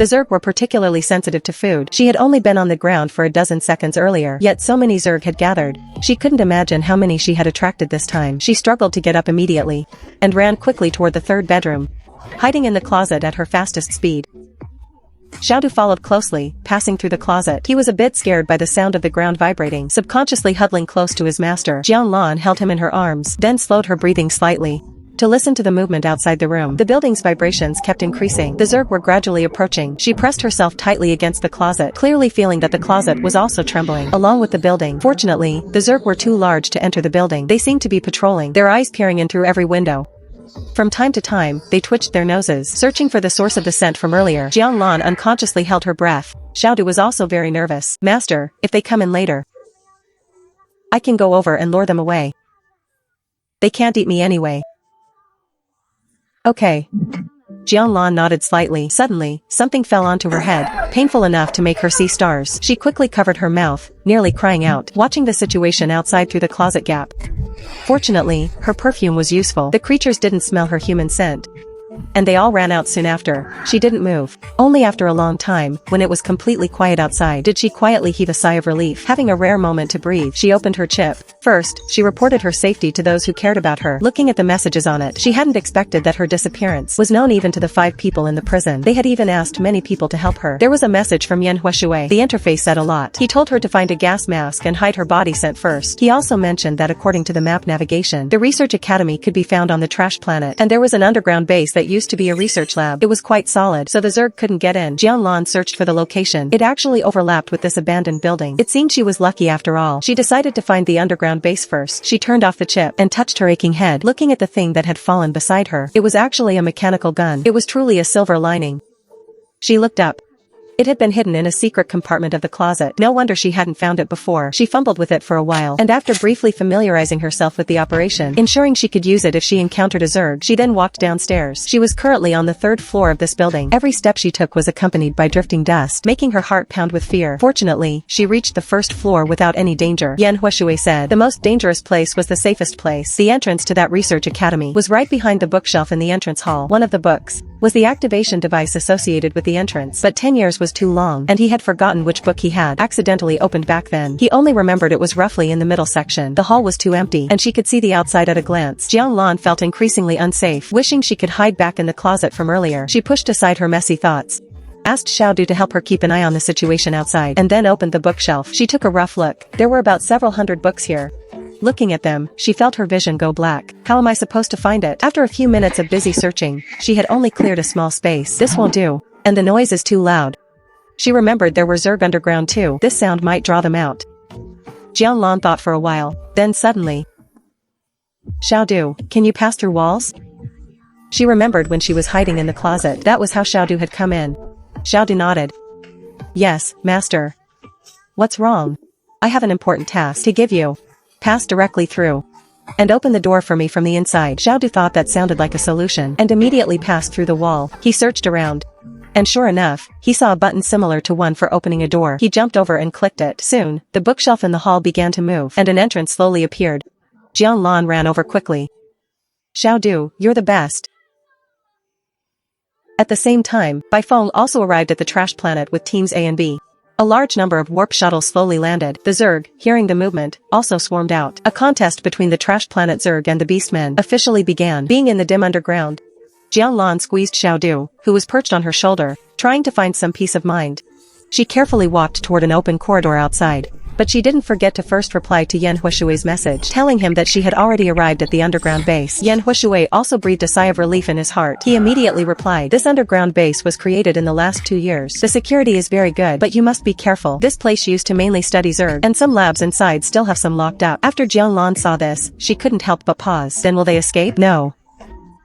The Zerg were particularly sensitive to food. She had only been on the ground for a dozen seconds earlier, yet so many Zerg had gathered. She couldn't imagine how many she had attracted this time. She struggled to get up immediately and ran quickly toward the third bedroom, hiding in the closet at her fastest speed. Xiaodu followed closely, passing through the closet. He was a bit scared by the sound of the ground vibrating. Subconsciously huddling close to his master, Jianlan held him in her arms, then slowed her breathing slightly to listen to the movement outside the room. The building's vibrations kept increasing. The Zerg were gradually approaching. She pressed herself tightly against the closet, clearly feeling that the closet was also trembling, along with the building. Fortunately, the Zerg were too large to enter the building. They seemed to be patrolling, their eyes peering in through every window. From time to time, they twitched their noses, searching for the source of the scent from earlier. Jianlan unconsciously held her breath. Xiaodu was also very nervous. "Master, if they come in later, I can go over and lure them away. They can't eat me anyway." "Okay." Jianlan nodded slightly. Suddenly, something fell onto her head, painful enough to make her see stars. She quickly covered her mouth, nearly crying out, watching the situation outside through the closet gap. Fortunately, her perfume was useful. The creatures didn't smell her human scent, and they all ran out soon after. She didn't move. Only after a long time, when it was completely quiet outside, did she quietly heave a sigh of relief. Having a rare moment to breathe, she opened her chip. First, she reported her safety to those who cared about her. Looking at the messages on it, she hadn't expected that her disappearance was known even to the 5 people in the prison. They had even asked many people to help her. There was a message from Yan Huashui. The interface said a lot. He told her to find a gas mask and hide her body scent first. He also mentioned that according to the map navigation, the research academy could be found on the trash planet, and there was an underground base that used to be a research lab. It was quite solid, so the Zerg couldn't get in. Jianlan searched for the location. It actually overlapped with this abandoned building. It seemed she was lucky after all. She decided to find the underground base first. She turned off the chip and touched her aching head, looking at the thing that had fallen beside her. It was actually a mechanical gun. It was truly a silver lining. She looked up. It had been hidden in a secret compartment of the closet. No wonder she hadn't found it before. She fumbled with it for a while, and after briefly familiarizing herself with the operation, ensuring she could use it if she encountered a Zerg, she then walked downstairs. She was currently on the 3rd floor of this building. Every step she took was accompanied by drifting dust, making her heart pound with fear. Fortunately, she reached the 1st floor without any danger. Yan Huashui said, "The most dangerous place was the safest place." The entrance to that research academy was right behind the bookshelf in the entrance hall. One of the books was the activation device associated with the entrance, but 10 years was too long, and he had forgotten which book he had accidentally opened back then. He only remembered it was roughly in the middle section. The hall was too empty, and she could see the outside at a glance. Jianlan felt increasingly unsafe, wishing she could hide back in the closet from earlier. She pushed aside her messy thoughts, asked Xiaodu to help her keep an eye on the situation outside, and then opened the bookshelf. She took a rough look. There were about several hundred books here. Looking at them, she felt her vision go black. How am I supposed to find it? After a few minutes of busy searching, she had only cleared a small space. This won't do. And the noise is too loud. She remembered there were Zerg underground too. This sound might draw them out. Jianlan thought for a while, then suddenly, "Xiaodu, can you pass through walls?" She remembered when she was hiding in the closet. That was how Xiaodu had come in. Xiaodu nodded. "Yes, master." "What's wrong?" "I have an important task to give you. Pass directly through and open the door for me from the inside." Xiaodu thought that sounded like a solution and immediately passed through the wall. He searched around, and sure enough, he saw a button similar to one for opening a door. He jumped over and clicked it. Soon, the bookshelf in the hall began to move, and an entrance slowly appeared. Jianlan ran over quickly. "Xiaodu, you're the best." At the same time, Baifeng also arrived at the trash planet with teams A and B. A large number of warp shuttles slowly landed. The Zerg, hearing the movement, also swarmed out. A contest between the trash planet Zerg and the Beastmen officially began. Being in the dim underground, Jianlan squeezed Xiaodu, who was perched on her shoulder, trying to find some peace of mind. She carefully walked toward an open corridor outside. But she didn't forget to first reply to Yan Huishui's message, telling him that she had already arrived at the underground base. Yan Huishui also breathed a sigh of relief in his heart. He immediately replied, "This underground base was created in the last 2 years. The security is very good, but you must be careful. This place used to mainly study Zerg, and some labs inside still have some locked up." After Jianlan saw this, she couldn't help but pause. "Then will they escape?" "No."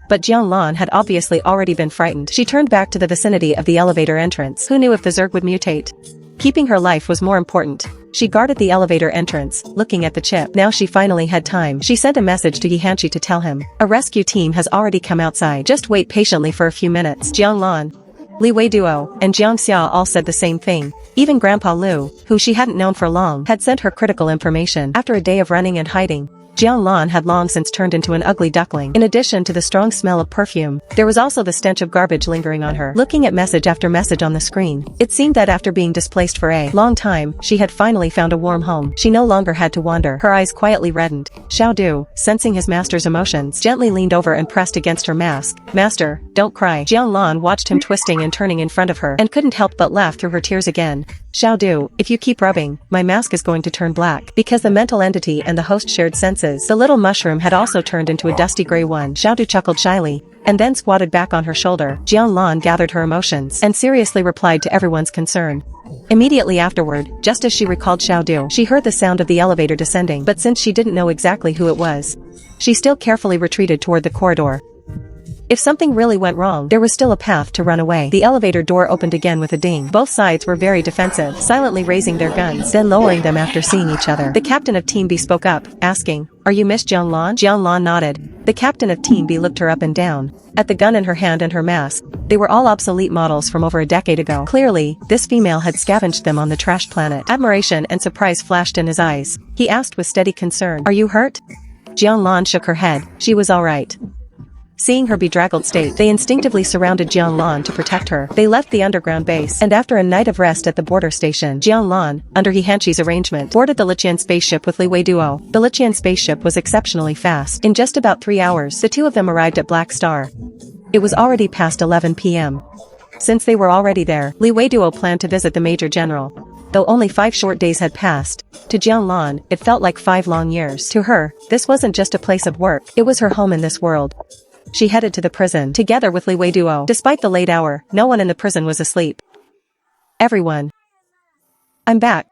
But Jianlan had obviously already been frightened. She turned back to the vicinity of the elevator entrance. Who knew if the Zerg would mutate? Keeping her life was more important. She guarded the elevator entrance, looking at the chip. Now she finally had time. She sent a message to Yihanshi to tell him, "A rescue team has already come outside. Just wait patiently for a few minutes." Jianglan, Li Weiduo, and Jiang Xia all said the same thing. Even Grandpa Lu, who she hadn't known for long, had sent her critical information. After a day of running and hiding, Jianglan had long since turned into an ugly duckling. In addition to the strong smell of perfume, there was also the stench of garbage lingering on her. Looking at message after message on the screen, it seemed that after being displaced for a long time, she had finally found a warm home. She no longer had to wander. Her eyes quietly reddened. Xiaodu, sensing his master's emotions, gently leaned over and pressed against her mask. "Master, don't cry." Jianglan watched him twisting and turning in front of her, and couldn't help but laugh through her tears again. "Xiaodu, if you keep rubbing, my mask is going to turn black." Because the mental entity and the host shared senses, the little mushroom had also turned into a dusty gray one. Xiaodu chuckled shyly, and then squatted back on her shoulder. Jianlan gathered her emotions, and seriously replied to everyone's concern. Immediately afterward, just as she recalled Xiaodu, she heard the sound of the elevator descending, but since she didn't know exactly who it was, she still carefully retreated toward the corridor. If something really went wrong, there was still a path to run away. The elevator door opened again with a ding. Both sides were very defensive, silently raising their guns, then lowering them after seeing each other. The captain of Team B spoke up, asking, "Are you Miss Jianlan?" Jianlan nodded. The captain of Team B looked her up and down. At the gun in her hand and her mask, they were all obsolete models from over a decade ago. Clearly, this female had scavenged them on the trash planet. Admiration and surprise flashed in his eyes. He asked with steady concern, "Are you hurt?" Jianlan shook her head. She was all right. Seeing her bedraggled state, they instinctively surrounded Jianlan to protect her. They left the underground base, and after a night of rest at the border station, Jianlan, under Yihanshi's arrangement, boarded the Liqian spaceship with Li Weiduo. The Liqian spaceship was exceptionally fast. In just about 3 hours, the two of them arrived at Black Star. It was already past 11 p.m. Since they were already there, Li Weiduo planned to visit the Major General. Though only 5 short days had passed, to Jianlan, it felt like 5 long years. To her, this wasn't just a place of work, it was her home in this world. She headed to the prison, together with Li Weiduo. Despite the late hour, no one in the prison was asleep. "Everyone. I'm back."